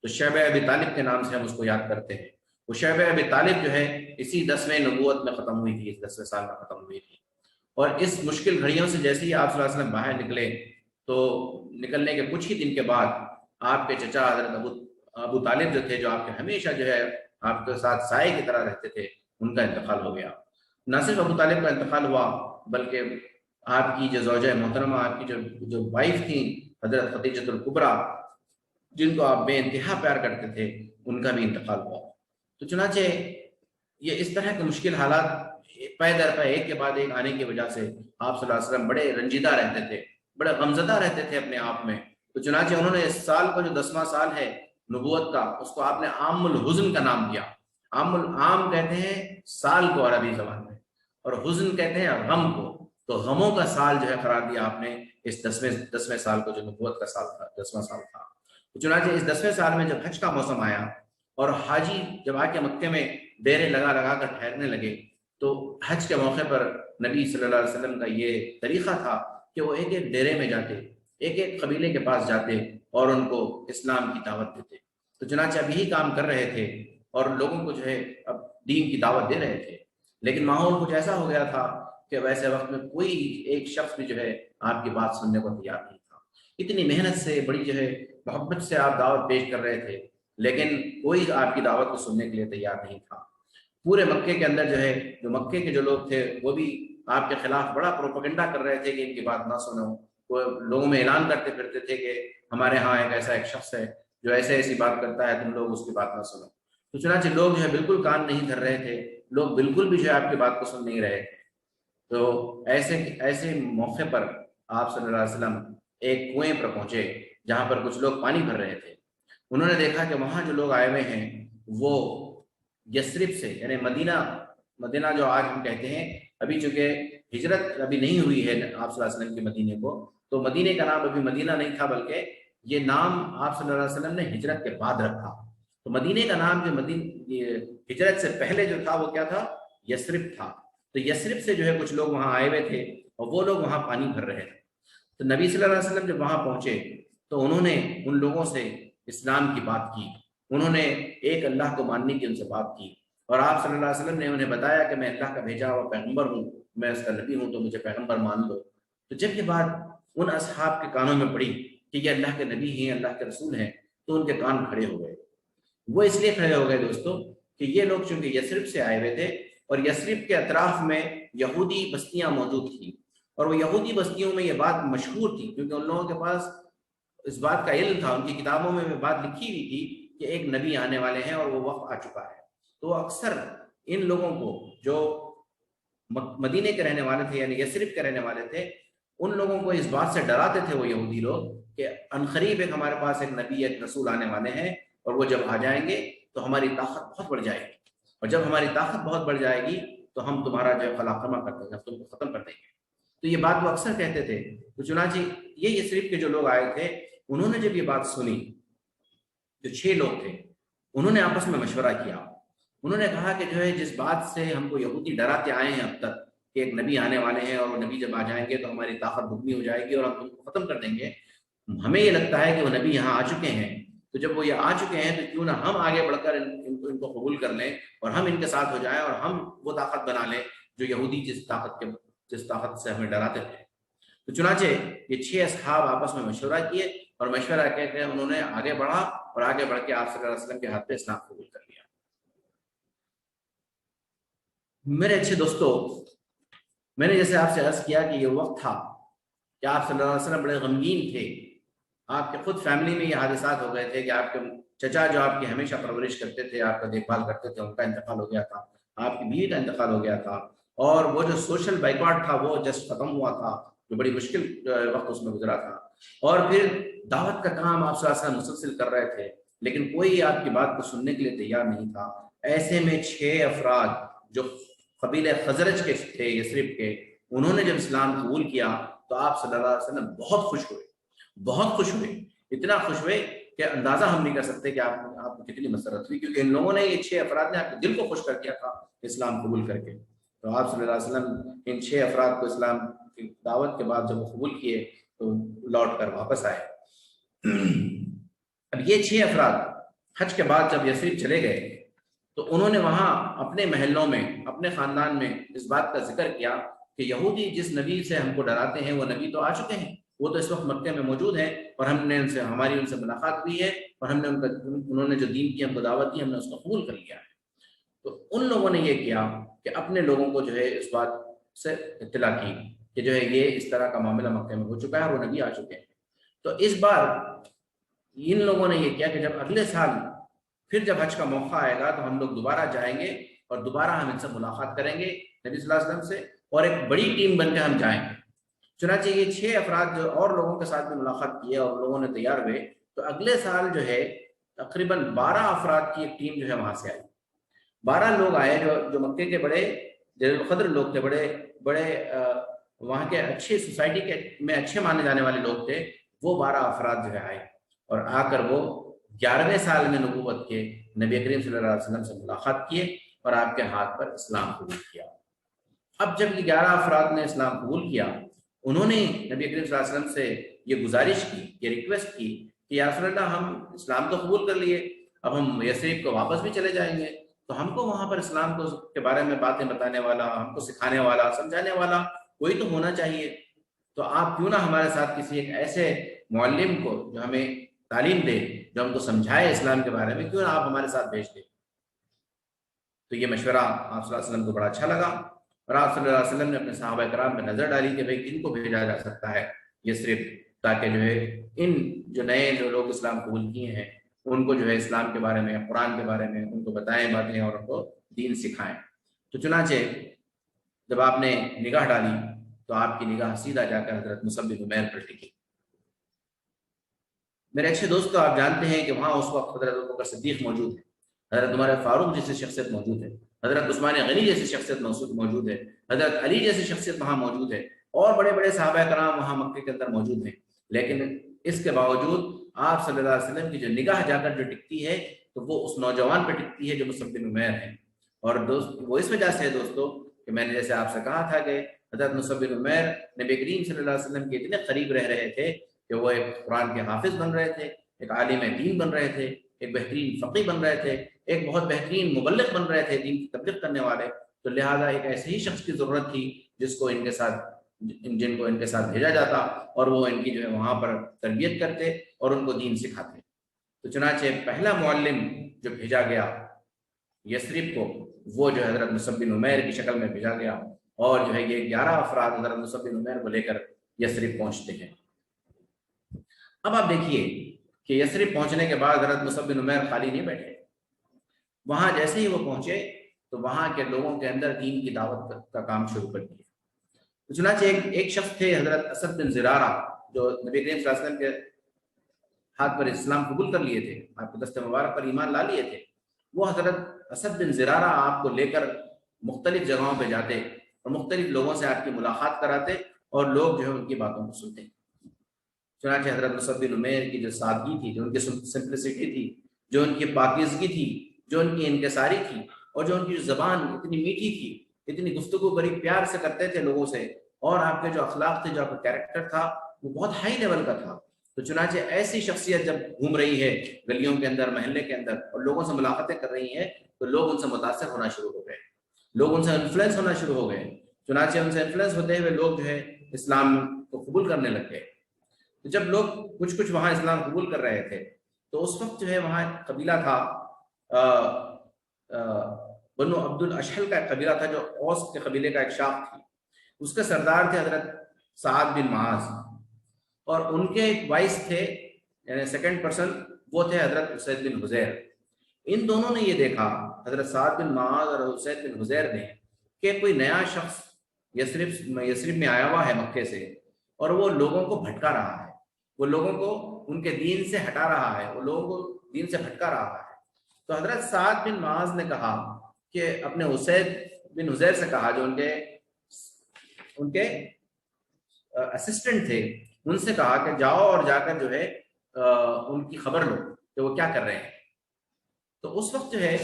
تو شیبہ ابی طالب کے نام سے ہم اس کو یاد کرتے ہیں۔ وہ شیبہ ابی طالب جو ہے اسی 10ویں نبوت میں ختم ہوئی تھی، اس 10ویں سال میں ختم ہوئی تھی، اور اس مشکل گھڑیوں سے جیسے ہی آپ صلی اللہ علیہ وسلم باہر نکلے تو نکلنے کے کچھ ہی دن کے بعد آپ کے چچا حضرت ابو طالب جو تھے، جو آپ کے ہمیشہ جو ہے آپ کے ساتھ سائے کی طرح رہتے تھے، ان کا انتقال ہو گیا۔ نہ صرف ابو طالب کا انتقال ہوا بلکہ آپ کی جو زوجہ محترمہ، آپ کی جو وائف تھیں حضرت خدیجہ الکبریٰ، جن کو آپ بے انتہا پیار کرتے تھے، ان کا بھی انتقال ہوا۔ تو چنانچہ یہ اس طرح کے مشکل حالات پے در پے ایک کے بعد ایک آنے کی وجہ سے آپ صلی اللہ علیہ وسلم بڑے رنجیدہ رہتے تھے، بڑے غمزدہ رہتے تھے اپنے آپ میں۔ تو چنانچہ انہوں نے اس سال کا جو 10واں سال ہے نبوت کا، اس کو آپ نے عام الحزن کا نام دیا۔ عام کہتے ہیں سال کو عربی زبان میں، اور حزن کہتے ہیں غم کو، تو غموں کا سال جو ہے قرار دیا آپ نے اس 10ویں سال کو، جو نبوت کا سال تھا، 10واں سال تھا۔ تو چنانچہ اس 10ویں سال میں جب حج کا موسم آیا اور حاجی جب آ کے مکے میں ڈیرے لگا لگا کر ٹھہرنے لگے، تو حج کے موقع پر نبی صلی اللہ علیہ وسلم کا یہ طریقہ تھا کہ وہ ایک ایک ڈیرے میں جاتے، ایک ایک قبیلے کے پاس جاتے اور ان کو اسلام کی دعوت دیتے۔ تو چنانچہ اب یہی کام کر رہے تھے اور لوگوں کو جو ہے اب دین کی دعوت دے رہے تھے، لیکن ماحول کچھ ایسا ہو گیا تھا کہ ویسے وقت میں کوئی ایک شخص بھی جو ہے آپ کی بات سننے کو تیار نہیں تھا۔ اتنی محنت سے، بڑی جو ہے محبت سے آپ دعوت پیش کر رہے تھے، لیکن کوئی آپ کی دعوت کو سننے کے لیے تیار نہیں تھا۔ پورے مکے کے اندر جو ہے، جو مکے کے جو لوگ تھے وہ بھی آپ کے خلاف بڑا پروپیگنڈا کر رہے تھے کہ ان کی بات نہ سنو۔ وہ لوگوں میں اعلان کرتے پھرتے تھے کہ ہمارے ہاں ایک شخص ہے جو ایسی بات کرتا ہے، تم لوگ اس کی بات نہ سنو۔ تو چنانچہ لوگ جو ہے بالکل کان نہیں دھر رہے تھے، لوگ بالکل بھی جو ہے آپ کی بات کو سن نہیں رہے تھے۔ تو ایسے موقع پر آپ صلی اللہ علیہ وسلم ایک کنویں پر پہنچے جہاں پر کچھ لوگ پانی بھر رہے تھے۔ انہوں نے دیکھا کہ وہاں جو لوگ آئے ہوئے ہیں وہ یثرب سے، یعنی مدینہ جو آج ہم کہتے ہیں، ابھی چونکہ ہجرت ابھی نہیں ہوئی ہے آپ صلی اللہ علیہ وسلم کے مدینے کو، تو مدینے کا نام ابھی مدینہ نہیں تھا، بلکہ یہ نام آپ صلی اللہ علیہ وسلم نے ہجرت کے بعد رکھا۔ تو مدینے کا نام جو ہجرت سے پہلے جو تھا وہ کیا تھا؟ یثرب تھا۔ تو یثرب سے جو ہے کچھ لوگ وہاں آئے ہوئے تھے اور وہ لوگ وہاں پانی بھر رہے تھے۔ تو نبی صلی اللہ علیہ وسلم جب وہاں پہنچے تو انہوں نے ان لوگوں سے اسلام کی بات کی، انہوں نے ایک اللہ کو ماننے کی ان سے بات کی، اور آپ صلی اللہ علیہ وسلم نے انہیں بتایا کہ میں اللہ کا بھیجا ہوا پیغمبر ہوں، میں اس کا نبی ہوں، تو مجھے پیغمبر مان لو۔ تو جب یہ بات ان اصحاب کے کانوں میں پڑی کہ یہ اللہ کے نبی ہیں، اللہ کے رسول ہیں، تو ان کے کان کھڑے ہو گئے۔ وہ اس لیے کھڑے ہو گئے دوستو کہ یہ لوگ چونکہ یثرب سے آئے ہوئے تھے اور یثرب کے اطراف میں یہودی بستیاں موجود تھیں، اور وہ یہودی بستیوں میں یہ بات مشہور تھی کیونکہ ان لوگوں کے پاس اس بات کا علم تھا، ان کی کتابوں میں بات لکھی ہوئی تھی کہ ایک نبی آنے والے ہیں اور وہ وقت آ چکا ہے۔ تو اکثر ان لوگوں کو جو مدینے کے رہنے والے تھے، یعنی یثرب کے رہنے والے تھے، ان لوگوں کو اس بات سے ڈراتے تھے وہ یہودی لوگ کہ عنقریب ایک ہمارے پاس ایک نبی، ایک رسول آنے والے ہیں، اور وہ جب آ جائیں گے تو ہماری طاقت بہت بڑھ جائے گی، اور جب ہماری طاقت بہت بڑھ جائے گی تو ہم تمہارا جو ہے خلاقمہ کر دیں گے، تم کو ختم کر دیں گے۔ تو یہ بات وہ اکثر کہتے تھے۔ تو چنانچہ یہ یثرب کے جو لوگ آئے تھے، انہوں نے جب یہ بات سنی، جو 6 لوگ تھے، انہوں نے آپس میں مشورہ کیا۔ انہوں نے کہا کہ جو ہے جس بات سے ہم کو یہودی ڈراتے آئے ہیں اب تک کہ ایک نبی آنے والے ہیں اور وہ نبی جب آ جائیں گے تو ہماری طاقت دگنی ہو جائے گی اور ہم تم کو ختم کر دیں گے، ہمیں یہ لگتا ہے کہ وہ نبی یہاں آ چکے ہیں، تو جب وہ یہ آ چکے ہیں تو کیوں نہ ہم آگے بڑھ کر ان کو قبول کر لیں اور ہم ان کے ساتھ ہو جائیں اور ہم وہ طاقت بنا لیں جو یہودی جس طاقت سے ہمیں ڈراتے تھے۔ تو چنانچہ یہ 6 اصحاب آپس میں مشورہ کیے اور مشورہ کہہ کے انہوں نے آگے بڑھا اور آگے بڑھ کے آپ صلی اللہ علیہ وسلم کے ہاتھ پہ اسلام قبول کر لیا۔ میرے اچھے دوستو، میں نے جیسے آپ سے عرض کیا کہ یہ وقت تھا کہ آپ صلی اللہ علیہ وسلم بڑے غمگین تھے، آپ کے خود فیملی میں یہ حادثات ہو گئے تھے کہ آپ کے چچا جو آپ کی ہمیشہ پرورش کرتے تھے، آپ کا دیکھ بھال کرتے تھے، ان کا انتقال ہو گیا تھا، آپ کی بیوی کا انتقال ہو گیا تھا، اور وہ جو سوشل بائیکاٹ تھا وہ جسٹ ختم ہوا تھا، جو بڑی مشکل وقت اس میں گزرا تھا، اور پھر دعوت کا کام آپ صلی اللہ علیہ وسلم مسلسل کر رہے تھے، لیکن کوئی آپ کی بات کو سننے کے لیے تیار نہیں تھا۔ ایسے میں 6 افراد جو قبیلہ خزرج کے تھے، یثرب کے، انہوں نے جب اسلام قبول کیا تو آپ صلی اللہ علیہ وسلم بہت خوش ہوئے، بہت خوش ہوئے، اتنا خوش ہوئے کہ اندازہ ہم نہیں کر سکتے کہ آپ کو کتنی مسرت ہوئی، کیونکہ ان لوگوں نے، یہ 6 افراد نے آپ کے دل کو خوش کر دیا تھا اسلام قبول کر کے۔ تو آپ صلی اللہ علیہ وسلم ان 6 افراد کو اسلام کی دعوت کے بعد جب وہ قبول کیے تو لوٹ کر واپس آئے۔ اب یہ 6 افراد حج کے بعد جب یثرب چلے گئے تو انہوں نے وہاں اپنے محلوں میں، اپنے خاندان میں اس بات کا ذکر کیا کہ یہودی جس نبی سے ہم کو ڈراتے ہیں وہ نبی تو آ چکے ہیں، وہ تو اس وقت مکے میں موجود ہیں، اور ہم نے ہماری ان سے ملاقات ہوئی ہے، اور ہم نے انہوں نے جو دین کی ہم کو دعوت دی ہم نے اس کو قبول کر لیا ہے۔ تو ان لوگوں نے یہ کیا کہ اپنے لوگوں کو جو ہے اس بات سے اطلاع کی کہ جو ہے یہ اس طرح کا معاملہ مکے میں ہو چکا ہے اور وہ نبی آ چکے ہیں۔ تو اس بار ان لوگوں نے یہ کیا کہ جب اگلے سال پھر جب حج کا موقع آئے گا تو ہم لوگ دوبارہ جائیں گے اور دوبارہ ہم ان سے ملاقات کریں گے نبی صلی اللہ علیہ وسلم سے، اور ایک بڑی ٹیم بن کے ہم جائیں گے۔ چنانچہ یہ 6 افراد جو اور لوگوں کے ساتھ بھی ملاقات کیے اور لوگوں نے تیار ہوئے، تو اگلے سال جو ہے تقریباً 12 افراد کی ایک ٹیم جو ہے وہاں سے آئی۔ 12 لوگ آئے جو مکے کے بڑے جلیل القدر لوگ تھے، بڑے وہاں کے اچھی سوسائٹی کے میں اچھے مانے جانے والے لوگ تھے۔ وہ 12 افراد جو ہے آئے اور آ کر وہ 11ویں سال میں نبوت کے نبی کریم صلی اللہ علیہ وسلم سے ملاقات کیے اور آپ کے ہاتھ پر اسلام قبول کیا۔ اب جب یہ 11 افراد نے اسلام قبول کیا، انہوں نے نبی کریم صلی اللہ علیہ وسلم سے یہ گزارش کی، یہ ریکویسٹ کی کہ یا رسول اللہ ہم اسلام تو قبول کر لیے، اب ہم یثرب کو واپس بھی چلے جائیں گے، تو ہم کو وہاں پر اسلام کے بارے میں باتیں بتانے والا، ہم کو سکھانے والا، سمجھانے والا کوئی تو ہونا چاہیے۔ تو آپ کیوں نہ ہمارے ساتھ کسی ایک ایسے معلم کو جو ہمیں تعلیم دے، جو ہم کو سمجھائے اسلام کے بارے میں، کیوں نہ آپ ہمارے ساتھ بھیج دیں۔ تو یہ مشورہ آپ صلی اللہ علیہ وسلم کو بڑا اچھا لگا، اور آپ صلی اللہ علیہ وسلم نے اپنے صحابہ کرام پہ نظر ڈالی کہ بھئی ان کو بھیجا جا سکتا ہے یثرب، تاکہ جو ہے ان جو نئے لوگ اسلام قبول کیے ہیں ان کو جو ہے اسلام کے بارے میں، قرآن کے بارے میں ان کو بتائیں باتیں اور ان کو دین سکھائیں۔ تو چنانچہ جب آپ نے نگاہ ڈالی تو آپ کی نگاہ سیدھا جا کر حضرت مصعب بن عمیر پر ٹکی۔ میرے اچھے دوستو، آپ جانتے ہیں کہ وہاں اس وقت حضرت ابوبکر صدیق موجود ہے، حضرت عمر فاروق جیسی شخصیت موجود ہے، حضرت عثمان غنی جیسی شخصیت موجود ہے، حضرت علی جیسی شخصیت وہاں موجود ہے، اور بڑے بڑے صحابہ کرام وہاں مکے کے اندر موجود ہیں۔ لیکن اس کے باوجود آپ صلی اللہ علیہ وسلم کی جو نگاہ جا کر جو ٹکتی ہے تو وہ اس نوجوان پہ ٹکتی ہے جو مصعب بن عمیر ہے۔ اور دوست وہ اس وجہ سے ہے دوستو کہ میں نے جیسے آپ سے کہا تھا کہ حضرت مصعب بن عمیر نبی کریم صلی اللہ علیہ وسلم کے اتنے قریب رہ رہے تھے کہ وہ ایک قرآن کے حافظ بن رہے تھے، ایک عالم دین بن رہے تھے، ایک بہترین فقیہ بن رہے تھے، ایک بہت بہترین مبلغ بن رہے تھے، دین کی تبلیغ کرنے والے۔ تو لہٰذا ایک ایسے ہی شخص کی ضرورت تھی جن کو ان کے ساتھ بھیجا جاتا اور وہ ان کی جو ہے وہاں پر تربیت کرتے اور ان کو دین سکھاتے۔ تو چنانچہ پہلا معلم جو بھیجا گیا یثرب کو، وہ جو حضرت مصعب بن عمیر کی شکل میں بھیجا گیا، اور جو ہے یہ 11 افراد حضرت مصعب بن عمیر کو لے کر یثرب پہنچتے ہیں۔ اب آپ دیکھیے کہ یثرب پہنچنے کے بعد حضرت مصعب بن عمیر خالی نہیں بیٹھے، وہاں جیسے ہی وہ پہنچے تو وہاں کے لوگوں کے اندر دین کی دعوت کا کام شروع کر دیا۔ تو چنانچہ ایک شخص تھے حضرت اسد بن زرارہ، جو نبی کریم صلی اللہ علیہ وسلم کے ہاتھ پر اسلام قبول کر لیے تھے، آپ کے دست مبارک پر ایمان لا لیے تھے۔ وہ حضرت اسد بن زرارہ آپ کو لے کر مختلف جگہوں پہ جاتے اور مختلف لوگوں سے آپ کی ملاقات کراتے اور لوگ جو ہے ان کی باتوں کو سنتے۔ چنانچہ حضرت مصعب بن عمیر کی جو سادگی تھی، جو ان کی سمپلسٹی تھی، جو ان کی پاکیزگی تھی، جو ان کی انکساری تھی، اور جو ان کی زبان اتنی میٹھی تھی، اتنی گفتگو بڑی پیار سے کرتے تھے لوگوں سے، اور آپ کے جو اخلاق تھے، جو آپ کا کیریکٹر تھا وہ بہت ہائی لیول کا تھا۔ تو چنانچہ ایسی شخصیت جب گھوم رہی ہے گلیوں کے اندر، محلے کے اندر، اور لوگوں سے ملاقاتیں کر رہی ہے تو لوگ ان سے متاثر ہونا شروع ہو گئے، لوگ ان سے انفلوئنس ہونا شروع ہو گئے۔ چنانچہ ان سے انفلوئنس ہوتے ہوئے لوگ جو ہے اسلام کو قبول کرنے لگ گئے۔ تو جب لوگ کچھ وہاں اسلام قبول کر رہے تھے تو اس وقت جو ہے وہاں ایک قبیلہ تھا، بنو عبد الاشحل کا ایک قبیلہ تھا، جو اوس کے قبیلے کا ایک شاخ تھی۔ اس کے سردار تھے حضرت سعد بن معاذ، اور ان کے ایک وائس تھے، یعنی سیکنڈ پرسن، وہ تھے حضرت اسید بن حضیر۔ ان دونوں نے یہ دیکھا، حضرت سعد بن معاذ اور اسید بن حضیر نے، کہ کوئی نیا شخص یثرب میں آیا ہوا ہے مکے سے، اور وہ لوگوں کو بھٹکا رہا ہے، وہ لوگوں کو ان کے دین سے ہٹا رہا ہے، وہ لوگوں کو دین سے بھٹکا رہا ہے۔ تو حضرت سعد بن معاذ نے کہا کہ اپنے اسید بن حضیر سے کہا، جو ان کے اسسٹنٹ تھے، ان سے کہا کہ جاؤ اور جا کر جو ہے ان کی خبر لو کہ وہ کیا کر رہے ہیں۔ تو اس وقت جو ہے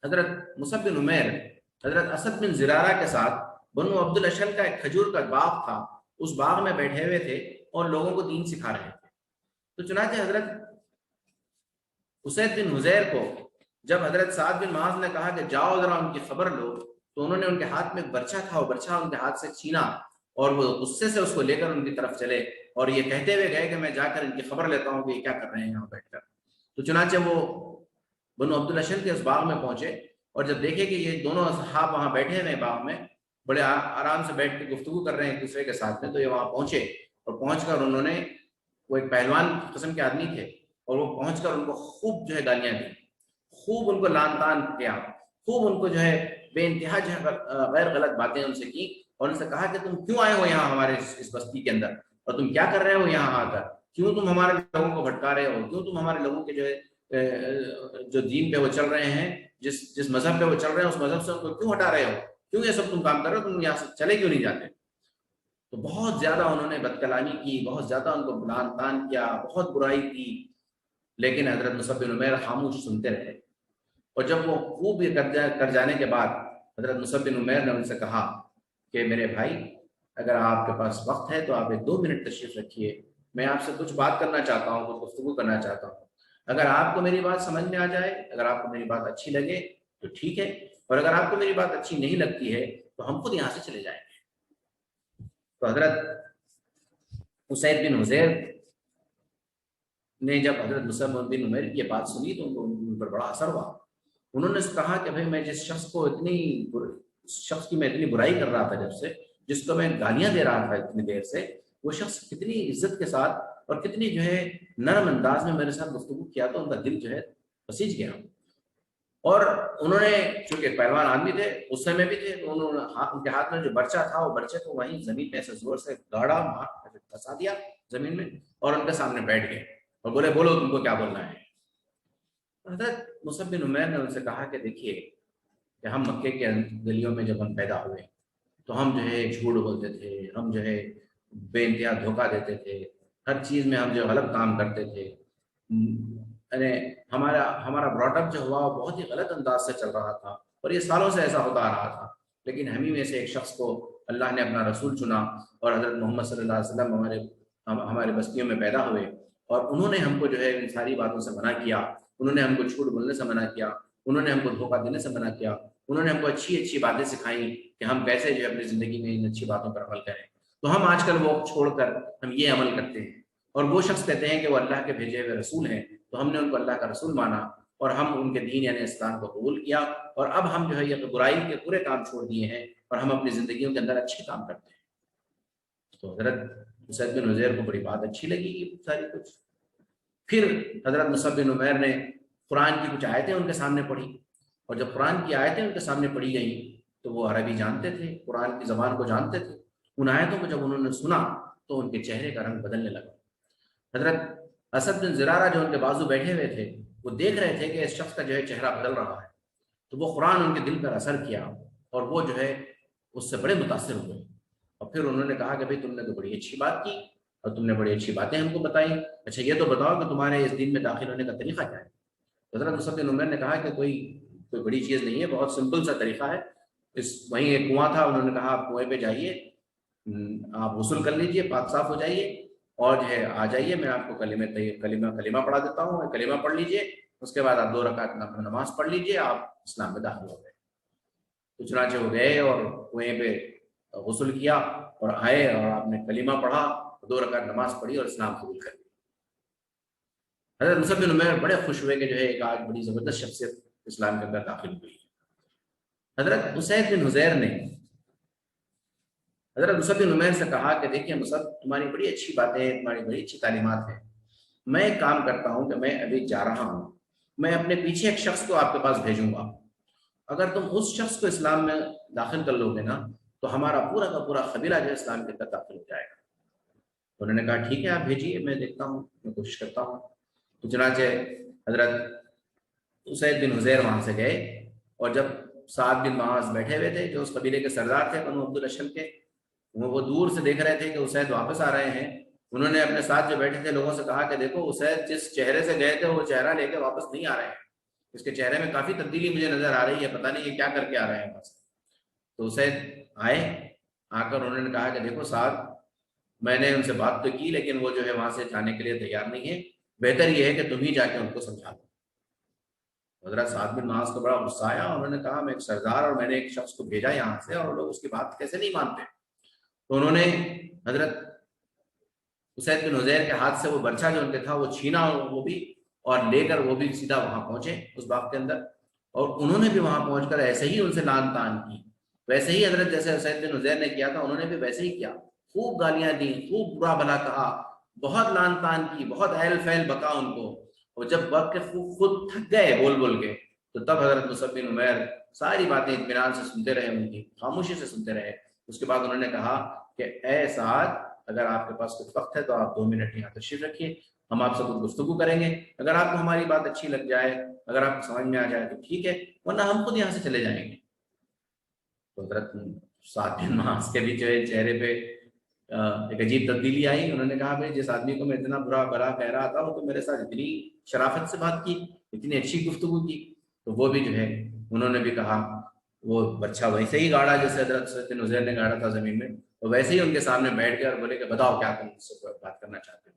حضرت مصعب بن عمیر حضرت اسد بن زرارہ کے ساتھ بنو عبد الاشل کا ایک کھجور کا باغ تھا، اس باغ میں بیٹھے ہوئے تھے اور لوگوں کو دین سکھا رہے تھے۔ تو چنانچہ حضرت اسید بن حضیر کو جب حضرت سعد بن معاذ نے کہا کہ جاؤ ذرا ان کی خبر لو، تو انہوں نے ان کے ہاتھ میں ایک برچہ تھا، وہ برچہ ان کے ہاتھ سے چھینا اور وہ غصے سے اس کو لے کر ان کی طرف چلے اور یہ کہتے ہوئے گئے کہ میں جا کر ان کی خبر لیتا ہوں کہ یہ کیا کر رہے ہیں یہاں بیٹھ کر۔ تو چنانچہ وہ بنو عبد الاشل کے اس باغ میں پہنچے اور جب دیکھے کہ یہ دونوں اصحاب وہاں بیٹھے ہوئے باغ میں بڑے آرام سے بیٹھ کے گفتگو کر رہے ہیں ایک دوسرے کے ساتھ میں، تو یہ وہاں پہنچے اور پہنچ کر انہوں نے، وہ ایک پہلوان قسم کے آدمی تھے، اور وہ پہنچ کر ان کو خوب جو ہے گالیاں دی، خوب ان کو لان تان کیا، خوب ان کو جو ہے بے انتہا جو ہے غیر غلط باتیں ان سے کی، اور ان سے کہا کہ تم کیوں آئے ہو یہاں ہمارے اس بستی کے اندر، اور تم کیا کر رہے ہو یہاں آ کر، کیوں تم ہمارے لوگوں کو بھٹکا رہے ہو، کیوں تم ہمارے لوگوں کے جو ہے جو دین پہ وہ چل رہے ہیں، جس مذہب پہ وہ چل رہے ہیں اس مذہب سے ان کو کیوں ہٹا رہے ہو، کیوں یہ سب تم کام کر رہے ہو، تم یہاں سے چلے کیوں نہیں جاتے۔ تو بہت زیادہ انہوں نے بد کلامی کی، بہت زیادہ ان کو لعن طعن کیا، بہت برائی کی، لیکن حضرت مصعب بن عمیر خاموش سنتے رہے۔ اور جب وہ خوب یہ کر جانے کے بعد حضرت مصعب بن عمیر نے ان سے کہا کہ میرے بھائی، اگر آپ کے پاس وقت ہے تو آپ 2 منٹ تشریف رکھیے، میں آپ سے کچھ بات کرنا چاہتا ہوں، کچھ گفتگو کرنا چاہتا ہوں، اگر آپ کو میری بات سمجھ میں آ جائے، اگر آپ کو میری بات اچھی لگے تو ٹھیک ہے، اور اگر آپ کو میری بات اچھی نہیں لگتی ہے تو ہم خود یہاں سے چلے جائیں گے۔ تو حضرت اسید بن حضیر نے جب حضرت مصعب بن عمیر کی یہ بات سنی تو ان پر بڑا اثر ہوا۔ انہوں نے کہا کہ بھائی میں جس شخص کی میں اتنی برائی کر رہا تھا، جب سے جس کو میں گالیاں دے رہا تھا اتنی دیر سے، وہ شخص کتنی عزت کے ساتھ اور کتنی جو ہے نرم انداز میں میرے ساتھ گفتگو کیا، تو ان کا دل جو ہے پسیج گیا۔ اور انہوں نے، چونکہ پہلوان آدمی تھے اس سمے بھی تھے، تو انہوں نے ان کے ہاتھ میں جو برچہ تھا وہ برچے کو وہیں زمین میں ایسے زور سے گاڑا پھنسا دیا زمین میں، اور ان کے سامنے بیٹھ گئے اور بولے بولو تم کو کیا بولنا ہے۔ حضرت مصعب بن عمیر نے ان سے کہا کہ دیکھیے کہ ہم مکے کے گلیوں میں جب ہم پیدا ہوئے تو ہم جو ہے جھوٹ بولتے تھے، ہم جو ہے بے انتہا دھوکہ دیتے تھے، ہر چیز میں ہم جو غلط کام کرتے تھے، یعنی ہمارا براٹ اپ جو ہوا وہ بہت ہی غلط انداز سے چل رہا تھا، اور یہ سالوں سے ایسا ہوتا آ رہا تھا، لیکن ہم ہی میں سے ایک شخص کو اللہ نے اپنا رسول چنا، اور حضرت محمد صلی اللہ علیہ وسلم ہمارے بستیوں میں پیدا ہوئے، اور انہوں نے ہم کو جو ہے ان ساری باتوں سے منع کیا، انہوں نے ہم کو جھوٹ بولنے سے منع کیا، انہوں نے ہم کو دھوکہ دینے سے منع کیا، انہوں نے ہم کو اچھی اچھی باتیں سکھائیں کہ ہم کیسے جو ہے اپنی زندگی میں ان اچھی باتوں پر عمل کریں۔ تو ہم آج کل وہ چھوڑ کر ہم یہ عمل کرتے ہیں، اور وہ شخص کہتے ہیں کہ وہ اللہ کے بھیجے ہوئے رسول ہیں، تو ہم نے ان کو اللہ کا رسول مانا اور ہم ان کے دین یعنی اسلام کو قبول کیا، اور اب ہم جو ہے یہ برائی کے پورے کام چھوڑ دیے ہیں اور ہم اپنی زندگیوں کے اندر اچھے کام کرتے ہیں۔ تو حضرت مصعب بن عمیر کو بڑی بات اچھی لگی یہ ساری کچھ۔ پھر حضرت مصعب بن عمیر نے قرآن کی کچھ آیتیں ان کے سامنے پڑھی، اور جب قرآن کی آیتیں ان کے سامنے پڑھی گئیں تو وہ عربی جانتے تھے، قرآن کی زبان کو جانتے تھے، ان آیتوں کو جب انہوں نے سنا تو ان کے چہرے کا رنگ بدلنے لگا۔ حضرت اسد بن زرارہ جو ان کے بازو بیٹھے ہوئے تھے وہ دیکھ رہے تھے کہ اس شخص کا جو ہے چہرہ بدل رہا ہے، تو وہ قرآن ان کے دل پر اثر کیا اور وہ جو ہے اس سے بڑے متاثر ہوئے، اور پھر انہوں نے کہا کہ بھئی تم نے تو بڑی اچھی بات کی اور تم نے بڑی اچھی باتیں ہم کو بتائیں، اچھا یہ تو بتاؤ کہ تمہارے اس دین میں داخل ہونے کا طریقہ کیا ہے۔ حضرت مصعب بن عمیر نے کہا کہ کوئی بڑی چیز نہیں ہے، بہت سمپل سا طریقہ ہے، وہیں ایک کنواں تھا، انہوں نے کہا آپ کنویں پہ جائیے، آپ غسل کر لیجئے، پاک صاف ہو جائیے، اور جو ہے آ جائیے، میں آپ کو کلمہ پڑھا دیتا ہوں، کلمہ پڑھ لیجئے، اس کے بعد آپ 2 رکعت نماز پڑھ لیجئے، آپ اسلام میں داخل ہو گئے۔ تو چنانچہ ہو گئے اور کنویں پہ غسل کیا اور آئے اور آپ نے کلمہ پڑھا، 2 رکعت نماز پڑھی اور اسلام قبول کر لیا۔ حضرت مصعب بن عمیر بڑے خوش ہوئے کہ جو ہے ایک آج بڑی زبردست شخصیت اسلام کے اندر داخل ہوئی۔ حضرت اسید بن حضیر نے حضرت مصعب بن عمیر سے کہا کہ دیکھیے مصعب، تمہاری بڑی اچھی باتیں، تمہاری بڑی اچھی تعلیمات ہیں، میں ایک کام کرتا ہوں کہ میں ابھی جا رہا ہوں، میں اپنے پیچھے ایک شخص کو آپ کے پاس بھیجوں گا، اگر تم اس شخص کو اسلام میں داخل کر لو گے نا تو ہمارا پورا کا پورا قبیلہ جو ہے اسلام کے اندر داخل ہو جائے گا۔ تو انہوں نے کہا ٹھیک ہے آپ بھیجیے، میں دیکھتا ہوں، میں کوشش کرتا ہوں۔ تو چنانچہ حضرت اسید بن حضیر وہاں سے گئے، اور جب سعد بن معاذ بیٹھے ہوئے تھے جو اس قبیلے کے سردار تھے بنو عبد الاشل کے، وہ دور سے دیکھ رہے تھے کہ اسید واپس آ رہے ہیں، انہوں نے اپنے ساتھ جو بیٹھے تھے لوگوں سے کہا کہ دیکھو اسید جس چہرے سے گئے تھے وہ چہرہ لے کے واپس نہیں آ رہے ہیں، اس کے چہرے میں کافی تبدیلی مجھے نظر آ رہی ہے، پتہ نہیں یہ کیا کر کے آ رہے ہیں بس۔ تو اسید آئے، آ کر انہوں نے کہا کہ دیکھو سعد، میں نے ان سے بات تو کی لیکن وہ جو ہے وہاں سے جانے کے لیے تیار نہیں ہے، بہتر یہ ہے کہ تم ہی جا کے ان کو سمجھا دو۔ حضرت سعد بن معاذ کو بڑا غصہ آیا، انہوں نے کہا میں ایک سردار اور میں نے ایک شخص کو بھیجا یہاں سے اور لوگ اس کی بات کیسے نہیں مانتے۔ تو انہوں نے حضرت اسید بن حضیر کے ہاتھ سے وہ برچہ جو ان کے تھا وہ چھینا، وہ بھی، اور لے کر وہ بھی سیدھا وہاں پہنچے اس باغ کے اندر، اور انہوں نے بھی وہاں پہنچ کر ایسے ہی ان سے لان تان کی، ویسے ہی حضرت جیسے اسید بن حضیر نے کیا تھا انہوں نے بھی ویسے ہی کیا، خوب گالیاں دی، خوب برا بھلا کہا، بہت لان تان کی، بہت اہل فیل بکا ان کو، اور جب وقت کے خود تھک گئے بول بول کے، تو تب حضرت مصعب بن عمیر ساری باتیں اطمینان سے سنتے رہے، ان کی خاموشی سے سنتے رہے۔ اس کے بعد انہوں نے کہا کہ اے سعد، اگر آپ کے پاس کچھ وقت ہے تو آپ 2 منٹ یہاں تشریف رکھیے، ہم آپ سے کچھ گفتگو کریں گے، اگر آپ کو ہماری بات اچھی لگ جائے، اگر آپ کو سمجھ میں آ جائے تو ٹھیک ہے، ورنہ ہم خود یہاں سے چلے جائیں گے۔ تو حضرت سعد بن معاذ کے بھی جو ہے چہرے پہ ایک عجیب تبدیلی آئی، انہوں نے کہا بھائی جس آدمی کو میں اتنا برا بھلا کہہ رہا تھا وہ تو میرے ساتھ اتنی شرافت سے بات کی، اتنی اچھی گفتگو کی۔ تو وہ بھی جو ہے انہوں نے بھی کہا، وہ بچہ ویسے ہی گاڑا جیسے حضرت سعد بن حضیر نے گاڑا تھا زمین میں، تو ویسے ہی ان کے سامنے بیٹھ گئے اور بولے کہ بتاؤ کیا تم مجھ سے بات کرنا چاہتے ہو۔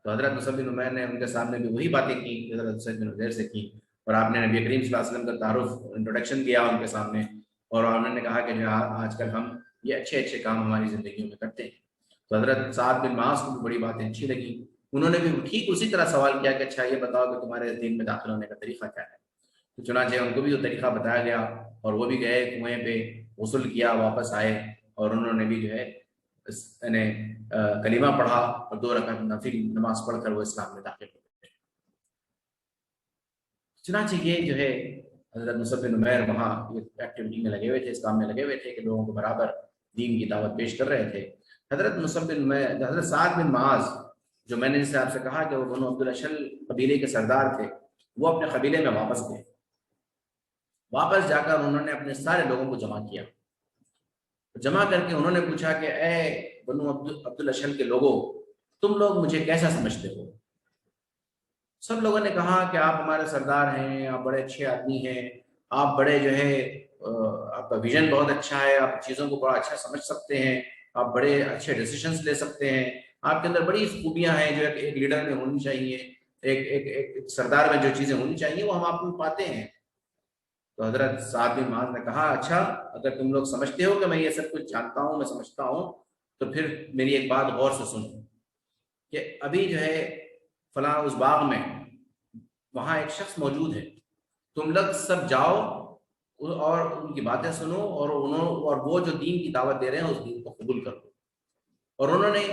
تو حضرت مصعب بن عمیر نے ان کے سامنے بھی وہی باتیں کی حضرت سعد بن حضیر سے کی، اور آپ نے نبی کریم صلی اللہ علیہ وسلم کا تعارف انٹروڈکشن کیا ان کے سامنے، اور انہوں نے کہا کہ جو آج کل ہم یہ اچھے اچھے کام ہماری زندگیوں میں کرتے ہیں۔ تو حضرت سعد بن معاذ کو بھی بڑی باتیں اچھی لگی، انہوں نے بھی ٹھیک اسی طرح سوال کیا کہ اچھا یہ بتاؤ کہ تمہارے دین میں داخل ہونے کا طریقہ کیا ہے۔ تو چنانچہ ان کو بھی وہ طریقہ بتایا گیا، اور وہ بھی گئے کنویں پہ، غسل کیا، واپس آئے، اور انہوں نے بھی جو ہے کلمہ پڑھا اور 2 رکعت نفل نماز پڑھ کر وہ اسلام میں داخل ہو گئے۔ چنانچہ یہ جو ہے حضرت مصعب بن عمیر وہاں ایکٹیویٹی میں لگے ہوئے تھے، اس کام میں لگے ہوئے تھے کہ لوگوں کو برابر دین کی دعوت پیش کر رہے تھے۔ حضرت مصعب بن عمیر، حضرت سعد بن معاذ جو میں نے جسے آپ سے کہا کہ وہ بنو عبد الاشل قبیلے کے سردار تھے، وہ اپنے قبیلے میں واپس گئے، واپس جا کر انہوں نے اپنے سارے لوگوں کو جمع کیا، جمع کر کے انہوں نے پوچھا کہ اے بنو عبد الاشل کے لوگوں، تم لوگ مجھے کیسا سمجھتے ہو؟ سب لوگوں نے کہا کہ آپ ہمارے سردار ہیں، آپ بڑے اچھے آدمی ہیں، آپ بڑے جو ہے آپ کا ویژن بہت اچھا ہے، آپ چیزوں کو بڑا اچھا سمجھ سکتے ہیں، آپ بڑے اچھے ڈیسیشنز لے سکتے ہیں، آپ کے اندر بڑی خوبیاں ہیں جو ایک لیڈر میں ہونی چاہیے، ایک سردار میں جو چیزیں ہونی چاہیے وہ ہم آپ میں پاتے ہیں۔ تو حضرت سعد بن معاذ نے کہا اچھا اگر تم لوگ سمجھتے ہو کہ میں یہ سب کچھ جانتا ہوں، میں سمجھتا ہوں، تو پھر میری ایک بات غور سے سنو کہ ابھی جو ہے فلاں اس باغ میں وہاں ایک شخص موجود ہے، تم لوگ سب جاؤ اور ان کی باتیں سنو، اور وہ جو دین کی دعوت دے رہے ہیں اس دین کو قبول کرو۔ اور انہوں نے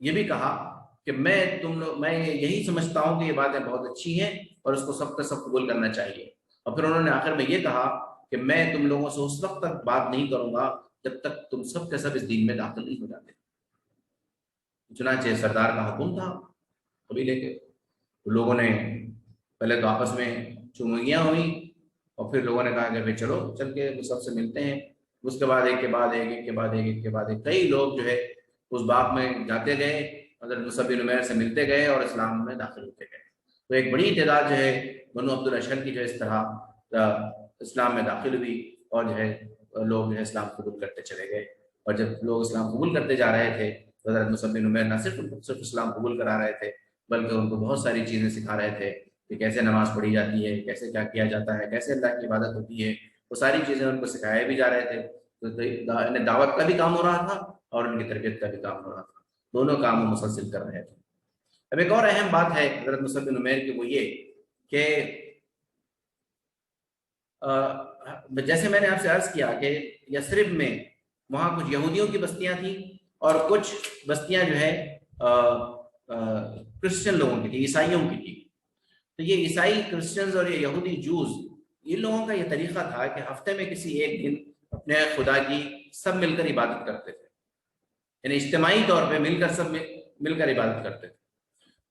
یہ بھی کہا کہ میں یہی سمجھتا ہوں کہ یہ باتیں بہت اچھی ہیں اور اس کو سب کا سب قبول کرنا چاہیے۔ اور پھر انہوں نے آخر میں یہ کہا کہ میں تم لوگوں سے اس وقت تک بات نہیں کروں گا جب تک تم سب کے سب اس دین میں داخل نہیں ہو جاتے۔ چنانچہ سردار کا حکم تھا قبیلے کے، لوگوں نے پہلے تو آپس میں چمویاں ہوئی، اور پھر لوگوں نے کہا کہ بھائی چلو چل کے سب سے ملتے ہیں۔ اس کے بعد ایک کے بعد ایک، ایک کے بعد ایک، ایک کے بعد ایک، کئی لوگ جو ہے اس باغ میں جاتے گئے، حضرت مصعب بن عمیر سے ملتے گئے اور اسلام میں داخل ہوتے گئے۔ تو ایک بڑی تعداد جو ہے بنو عبد الاشل کی جو اس طرح اسلام میں داخل ہوئی، اور جو ہے لوگ جو ہے اسلام قبول کرتے چلے گئے۔ اور جب لوگ اسلام قبول کرتے جا رہے تھے تو حضرت مصعب بن عمیر نہ صرف اسلام قبول کرا رہے تھے بلکہ ان کو بہت ساری چیزیں سکھا رہے تھے کہ کیسے نماز پڑھی جاتی ہے، کیسے کیا کیا جاتا ہے، کیسے اللہ کی عبادت ہوتی ہے، وہ ساری چیزیں ان کو سکھائے بھی جا رہے تھے۔ تو دعوت کا بھی کام ہو رہا تھا اور ان کی تربیت کا بھی کام ہو رہا تھا، دونوں کام وہ مسلسل کر رہے تھے۔ اب ایک اور اہم بات ہے حضرت مصعب بن عمیر کی، وہ یہ کہ جیسے میں نے آپ سے عرض کیا کہ یثرب میں وہاں کچھ یہودیوں کی بستیاں تھیں اور کچھ بستیاں جو ہے کرسچن لوگوں کی تھی، عیسائیوں کی تھی۔ تو یہ عیسائی کرسچنز اور یہ یہودی جوز یہ لوگوں کا یہ طریقہ تھا کہ ہفتے میں کسی ایک دن اپنے خدا کی سب مل کر عبادت کرتے تھے، یعنی اجتماعی طور پہ مل کر سب مل کر عبادت کرتے تھے۔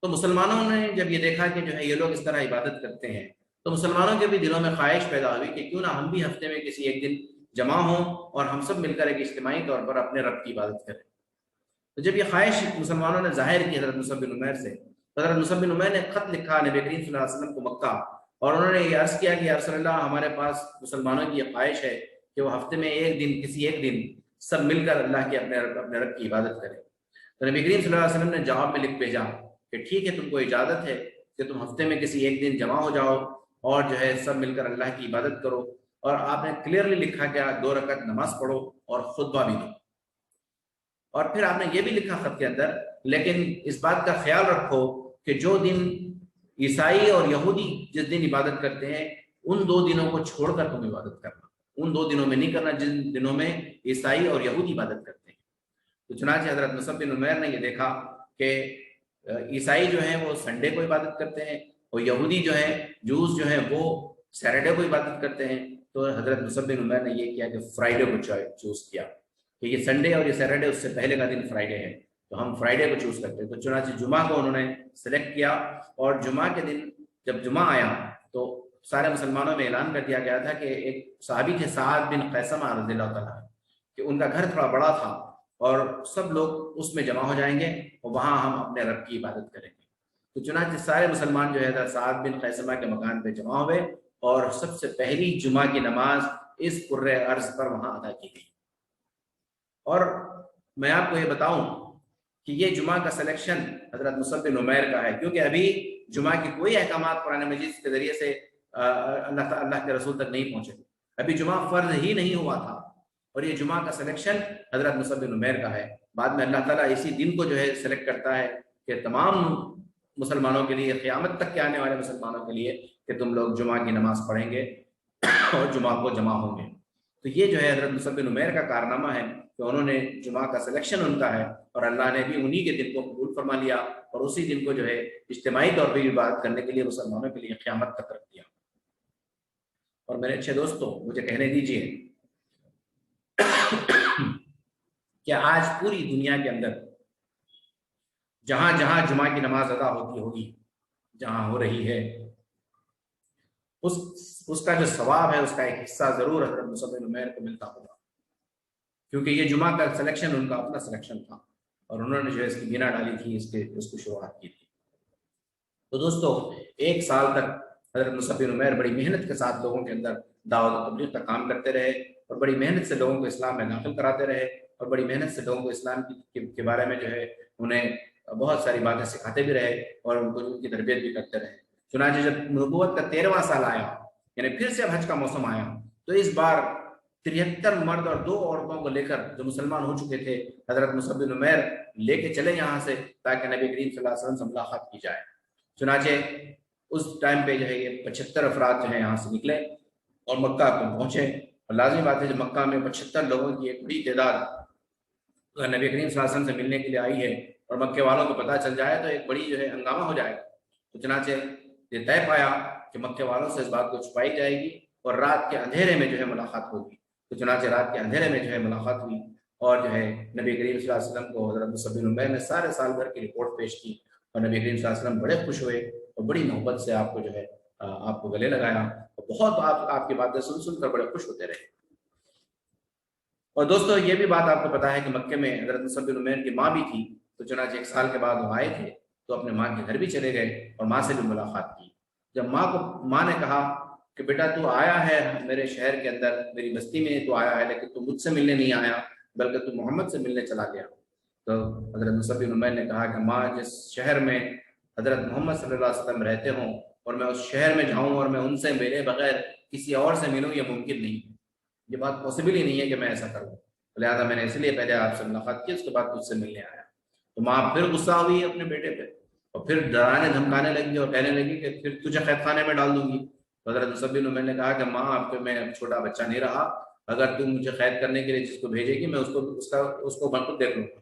تو مسلمانوں نے جب یہ دیکھا کہ جو ہے یہ لوگ اس طرح عبادت کرتے ہیں، تو مسلمانوں کے بھی دلوں میں خواہش پیدا ہوئی کہ کیوں نہ ہم بھی ہفتے میں کسی ایک دن جمع ہوں اور ہم سب مل کر ایک اجتماعی طور پر اپنے رب کی عبادت کریں۔ تو جب یہ خواہش مسلمانوں نے ظاہر کی حضرت مصعب بن عمیر سے، حضرت مصعب بن عمیر نے خط لکھا نبی کریم صلی اللہ علیہ وسلم کو مکہ، اور انہوں نے یہ عرض کیا کہ یا رسول اللہ، ہمارے پاس مسلمانوں کی یہ خواہش ہے کہ وہ ہفتے میں ایک دن کسی ایک دن سب مل کر اللہ کے اپنے رب کی عبادت کریں۔ تو نبی کریم صلی اللہ علیہ وسلم نے جواب میں لکھ بھیجا کہ ٹھیک ہے، تم کو اجازت ہے کہ تم ہفتے میں کسی ایک دن جمع ہو جاؤ اور جو ہے سب مل کر اللہ کی عبادت کرو، اور آپ نے کلیئرلی لکھا کہ 2 رکعت نماز پڑھو اور خطبہ بھی دو، اور پھر آپ نے یہ بھی لکھا خط کے اندر، لیکن اس بات کا خیال رکھو کہ جو دن عیسائی اور یہودی جس دن عبادت کرتے ہیں ان 2 دنوں کو چھوڑ کر تم عبادت کرنا، ان 2 دنوں میں نہیں کرنا جن دنوں میں عیسائی اور یہودی عبادت کرتے ہیں۔ تو چنانچہ حضرت مصعب بن عمیر نے یہ دیکھا کہ عیسائی جو ہیں وہ سنڈے کو عبادت کرتے ہیں اور یہودی جو ہیں جوز جو ہیں وہ سیٹرڈے کو عبادت کرتے ہیں، تو حضرت مصعب بن عمیر نے یہ کیا کہ فرائیڈے کو چوز کیا کہ یہ سنڈے اور یہ سیٹرڈے اس سے پہلے کا دن فرائیڈے ہے، تو ہم فرائیڈے کو چوز کرتے ہیں۔ تو چنانچہ جمعہ کو انہوں نے سلیکٹ کیا، اور جمعہ کے دن جب جمعہ آیا تو سارے مسلمانوں میں اعلان کر دیا گیا تھا کہ ایک صحابی تھے سعد بن قیثمہ رضی اللہ تعالیٰ، کہ ان کا گھر تھوڑا بڑا تھا اور سب لوگ اس میں جمع ہو جائیں گے اور وہاں ہم اپنے رب کی عبادت کریں گے۔ تو چنانچہ سارے مسلمان جو ہے سعد بن قیثمہ کے مکان پہ جمع ہوئے اور سب سے پہلی جمعہ کی نماز اس کرۂ ارض پر وہاں ادا کی گئی۔ اور میں آپ کو یہ بتاؤں کہ یہ جمعہ کا سلیکشن حضرت مصعب بن عمیر کا ہے، کیونکہ ابھی جمعہ کی کوئی احکامات قرآن مجید کے ذریعے سے اللہ کے رسول تک نہیں پہنچے، ابھی جمعہ فرض ہی نہیں ہوا تھا، اور یہ جمعہ کا سلیکشن حضرت مصعب بن عمیر کا ہے۔ بعد میں اللہ تعالیٰ اسی دن کو جو ہے سلیکٹ کرتا ہے کہ تمام مسلمانوں کے لیے، قیامت تک کے آنے والے مسلمانوں کے لیے، کہ تم لوگ جمعہ کی نماز پڑھیں گے اور جمعہ کو جمع ہوں گے۔ تو یہ جو ہے حضرت مصعب بن عمیر کا کارنامہ ہے کہ انہوں نے جمعہ کا سلیکشن ان کا ہے، اور اللہ نے بھی انہی کے دن کو قبول فرما لیا اور اسی دن کو جو ہے اجتماعی طور پہ عبادت کرنے کے لیے مسلمانوں کے لیے قیامت تک رکھ دیا۔ اور میرے اچھے دوستوں، مجھے کہنے دیجئے کہ آج پوری دنیا کے اندر جہاں جہاں جمعہ کی نماز ادا ہوتی ہوگی، جہاں ہو رہی ہے، اس کا جو ثواب ہے اس کا ایک حصہ ضرور حضرت مصعب بن عمیر کو ملتا ہوگا، کیونکہ یہ جمعہ کا سلیکشن ان کا اپنا سلیکشن تھا اور انہوں نے جو ہے اس کی بنا ڈالی تھی، اس کو شروعات کی تھی۔ تو دوستو، 1 سال تک حضرت مصعب بن عمیر بڑی محنت کے ساتھ لوگوں کے اندر دعوت و تبلیغ کا کام کرتے رہے، اور بڑی محنت سے لوگوں کو اسلام میں داخل کراتے رہے، اور بڑی محنت سے لوگوں کو اسلام کے بارے میں جو ہے انہیں بہت ساری باتیں سکھاتے بھی رہے اور ان کو ان کی تربیت بھی کرتے رہے۔ چنانچہ جب نبوت کا 13واں سال آیا، یعنی پھر سے اب حج کا موسم آیا، تو اس بار 73 مرد اور 2 عورتوں کو لے کر جو مسلمان ہو چکے تھے حضرت مصعب بن عمیر لے کے چلے یہاں سے، تاکہ نبی کریم صلی اللہ علیہ وسلم سے ملاقات کی جائے۔ چنانچہ اس ٹائم پہ جو ہے یہ 75 افراد جو ہیں یہاں سے نکلے اور مکہ کو پہنچے، اور لازمی بات ہے جب مکہ میں 75 لوگوں کی ایک بڑی تعداد نبی کریم صلی اللہ علیہ وسلم سے ملنے کے لیے آئی ہے اور مکے والوں کو پتہ چل جائے تو ایک بڑی جو ہے ہنگامہ ہو جائے گا۔ تو چنانچہ یہ طے پایا کہ مکے والوں سے اس بات کو چھپائی جائے گی اور رات کے اندھیرے میں جو ہے ملاقات ہوگی۔ تو چنانچہ رات کے اندھیرے میں جو ہے ملاقات ہوئی، اور جو ہے نبی کریم صلی اللہ علیہ وسلم کو حضرت مصعب بن عمیر نے سارے سال بھر کی رپورٹ پیش کی، اور نبی کریم صلی اللہ علیہ وسلم بڑے خوش ہوئے اور بڑی محبت سے آپ کو جو ہے آپ کو گلے لگایا، اور بہت آپ کی باتیں سن کر بڑے خوش ہوتے رہے۔ اور دوستو، یہ بھی بات آپ کو پتا ہے کہ مکے میں حضرت مصعب بن عمیر کی ماں بھی تھی، تو چنانچہ 1 سال کے بعد وہ آئے تھے تو اپنے ماں کے گھر بھی چلے گئے اور ماں سے بھی ملاقات کی۔ جب ماں نے کہا کہ بیٹا تو آیا ہے میرے شہر کے اندر، میری بستی میں تو آیا ہے، لیکن تو مجھ سے ملنے نہیں آیا بلکہ تو محمد سے ملنے چلا گیا، تو حضرت مصعب بن عمیر نے کہا کہ ماں، جس شہر میں حضرت محمد صلی اللہ علیہ وسلم رہتے ہوں اور میں اس شہر میں جاؤں اور میں ان سے میرے بغیر کسی اور سے ملوں، یہ ممکن نہیں، یہ بات پاسبل ہی نہیں ہے کہ میں ایسا کروں، لہٰذا میں نے اس لیے پہلے آپ سے ملاقات کی، اس کے بعد تجھ سے ملنے آیا۔ تو ماں پھر غصہ ہوئی اپنے بیٹے پہ اور پھر ڈرانے دھمکانے لگی اور کہنے لگی کہ پھر تجھے قید خانے میں ڈال دوں گی۔ حضرت مصعب بن عمیر نے کہا کہ ماں، اب تو میں چھوٹا بچہ نہیں رہا، اگر تم مجھے قید کرنے کے لیے جس کو بھیجے گی میں اس کو میں خود دیکھ لوں گا۔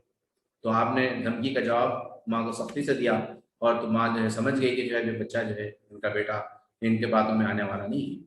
تو آپ نے دھمکی کا جواب ماں کو سختی سے دیا، اور تو ماں جو ہے سمجھ گئی کہ جو ہے یہ بچہ جو ہے ان کا بیٹا ان کے باتوں میں آنے والا نہیں ہے۔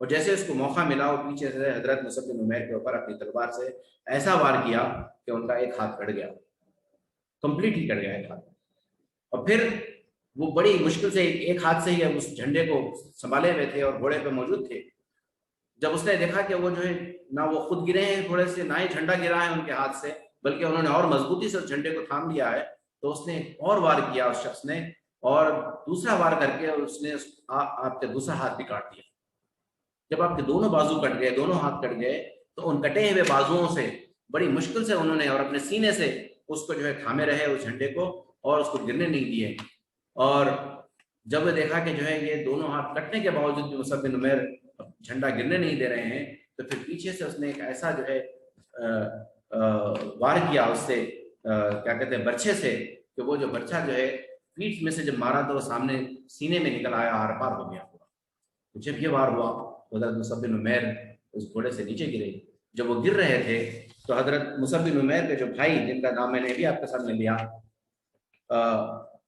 اور جیسے اس کو موقع ملا وہ پیچھے سے حضرت مصعب بن عمیر کے اوپر اپنی تلوار سے ایسا وار کیا کہ ان کا ایک ہاتھ کٹ گیا، کمپلیٹلی کٹ گیا ایک ہاتھ. اور پھر وہ بڑی مشکل سے ایک ہاتھ سے ہی اس جھنڈے کو سنبھالے ہوئے تھے اور گھوڑے پہ موجود تھے. جب اس نے دیکھا کہ وہ جو ہے نہ وہ خود گرے ہیں گھوڑے سے، نہ ہی جھنڈا گرا ہے ان کے ہاتھ سے، بلکہ انہوں نے اور مضبوطی سے اس جھنڈے کو تھام لیا ہے، تو اس نے اور وار کیا اس شخص نے، اور دوسرا وار کر کے اس نے آپ کے دوسرا ہاتھ بھی کاٹ دیا. جب آپ کے دونوں بازو کٹ گئے، دونوں ہاتھ کٹ گئے، تو ان کٹے ہوئے بازوؤں سے بڑی مشکل سے انہوں نے اور اپنے سینے سے اس کو جو ہے تھامے رہے اس جھنڈے کو، اور اس کو گرنے نہیں دیے. اور جب وہ دیکھا کہ جو ہے یہ دونوں ہاتھ کٹنے کے باوجود بھی مصعب بن عمیر جھنڈا گرنے نہیں دے رہے ہیں، تو پھر پیچھے سے اس نے ایک ایسا جو ہے وار کیا اس سے کیا کہتے ہیں برچھے سے، کہ وہ جو برچھا جو ہے پیٹھ میں سے جب مارا تو وہ سامنے سینے میں نکل آیا، آر پار ہو گیا پورا. جب یہ وار ہوا حضرت مصعب بن عمیر اس گھوڑے سے نیچے گرے. جب وہ گر رہے تھے تو حضرت مصعب بن عمیر کے جو بھائی، جن کا نام میں نے بھی آپ کے سامنے لیا،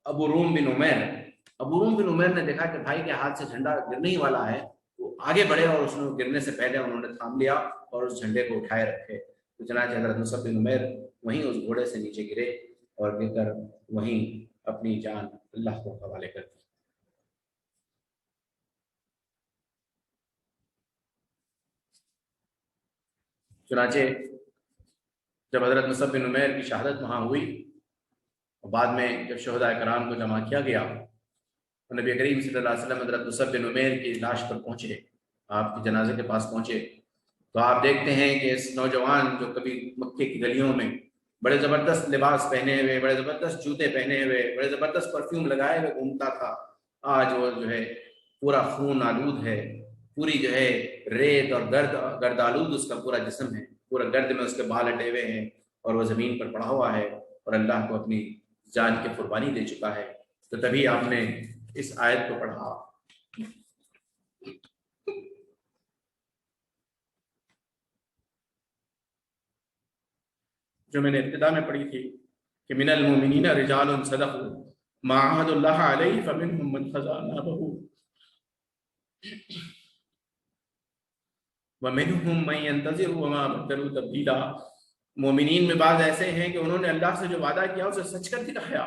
ابو روم بن عمیر نے دیکھا کہ بھائی کے ہاتھ سے جھنڈا گرنے ہی والا ہے، وہ آگے بڑھے اور اس نے گرنے سے پہلے انہوں نے تھام لیا اور اس جھنڈے کو اٹھائے رکھے. تو چنانچہ حضرت مصعب بن عمیر وہیں اس گھوڑے سے نیچے گرے اور گر کر وہیں اپنی جان اللہ کو حوالے کر دی. چنانچہ جب حضرت مصعب بن عمیر کی شہادت وہاں ہوئی، اور بعد میں جب شہداء کرام کو جمع کیا گیا، تو نبی کریم صلی اللہ علیہ وسلم حضرت مصعب بن عمیر کی لاش پر پہنچے، آپ کے جنازے کے پاس پہنچے، تو آپ دیکھتے ہیں کہ اس نوجوان جو کبھی مکے کی گلیوں میں بڑے زبردست لباس پہنے ہوئے، بڑے زبردست جوتے پہنے ہوئے، بڑے زبردست پرفیوم لگائے ہوئے گھومتا تھا، آج وہ جو ہے پورا خون آلود ہے، پوری جو ہے ریت اور گرد آلود اس کا پورا جسم ہے، پورا گرد میں اس کے بال اٹے ہوئے ہیں، اور وہ زمین پر پڑا ہوا ہے اور اللہ کو اپنی جان کی قربانی دے چکا ہے. تو تبھی آپ نے اس آیت کو پڑھا جو میں نے ابتدا میں پڑھی تھی کہ من المؤمنین رجال صدقوا ما عاهدوا الله علیہ فمنهم من قضى نحبه ومنهم من ينتظر وما بدلوا تبدیلا. مومنین میں بعض ایسے ہیں کہ انہوں نے اللہ سے جو وعدہ کیا اسے سچ کر دکھایا،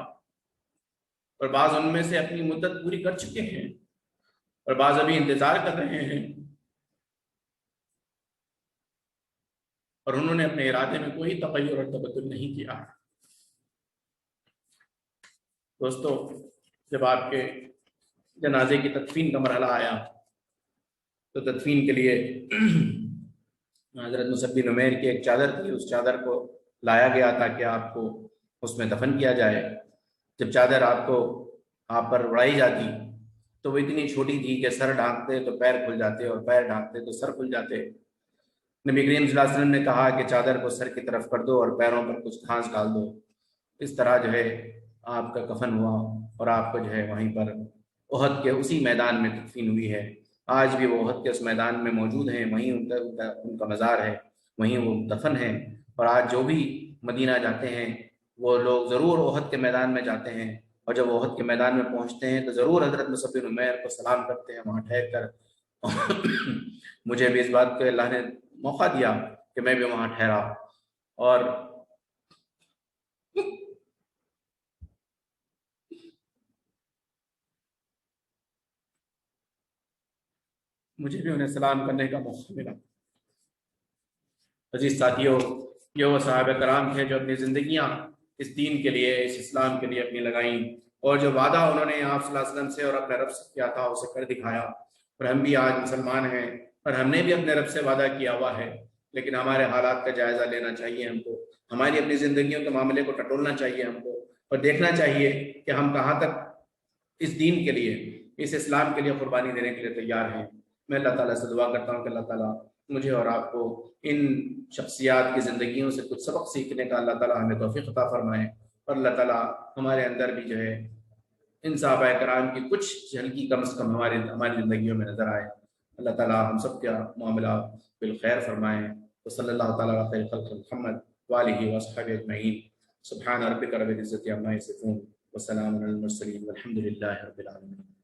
اور بعض ان میں سے اپنی مدت پوری کر چکے ہیں، اور بعض ابھی انتظار کر رہے ہیں، اور انہوں نے اپنے ارادے میں کوئی تغیر اور تبدل نہیں کیا. دوستو، جب آپ کے جنازے کی تدفین کا مرحلہ آیا تو تدفین کے لیے حضرت مصعب بن عمیر کی ایک چادر تھی، اس چادر کو لایا گیا تاکہ آپ کو اس میں دفن کیا جائے. جب چادر آپ پر اڑائی جاتی تو وہ اتنی چھوٹی تھی کہ سر ڈھانکتے تو پیر کھل جاتے اور پیر ڈھانکتے تو سر کھل جاتے. نبی کریم صلی اللہ علیہ وسلم نے کہا کہ چادر کو سر کی طرف کر دو اور پیروں پر کچھ گھاس ڈال دو. اس طرح جو ہے آپ کا کفن ہوا اور آپ کو جو ہے وہیں پر احد کے اسی میدان میں تدفین ہوئی ہے. آج بھی وہ احد کے اس میدان میں موجود ہیں، وہیں ان کا مزار ہے، وہیں وہ دفن ہے. اور آج جو بھی مدینہ جاتے ہیں وہ لوگ ضرور احد کے میدان میں جاتے ہیں، اور جب احد کے میدان میں پہنچتے ہیں تو ضرور حضرت مصعب بن عمیر کو سلام کرتے ہیں وہاں ٹھہر کر. مجھے بھی اس بات کو اللہ نے موقع دیا کہ میں بھی وہاں ٹھہرا، اور مجھے بھی انہیں سلام کرنے کا موقع ملا. عزیز ساتھیوں، یہ وہ صحابہ کرام تھے جو اپنی زندگیاں اس دین کے لیے، اس اسلام کے لیے اپنی لگائیں، اور جو وعدہ انہوں نے آپ صلی اللہ علیہ وسلم سے اور اپنے رب سے کیا تھا اسے کر دکھایا. اور ہم بھی آج مسلمان ہیں اور ہم نے بھی اپنے رب سے وعدہ کیا ہوا ہے، لیکن ہمارے حالات کا جائزہ لینا چاہیے ہم کو، ہماری اپنی زندگیوں کے معاملے کو ٹٹولنا چاہیے ہم کو، اور دیکھنا چاہیے کہ ہم کہاں تک اس دین کے لیے، اس اسلام کے لیے قربانی دینے کے لیے تیار ہیں. میں اللہ تعالیٰ سے دعا کرتا ہوں کہ اللہ تعالیٰ مجھے اور آپ کو ان شخصیات کی زندگیوں سے کچھ سبق سیکھنے کا اللہ تعالیٰ ہمیں توفیق عطا فرمائے، اور اللہ تعالیٰ ہمارے اندر بھی جو ہے ان صحابہ کرام کی کچھ جھلکی کم از کم ہماری زندگیوں میں نظر آئے. اللہ تعالیٰ ہم سب کا معاملہ بالخیر فرمائیں. وصلی اللہ تعالیٰ علی خیر خلق محمد وآلہ وصحبہ اجمعین. سبحان ربک رب العزۃ عما یصفون وسلام علی المرسلین والحمد للہ رب العالمین.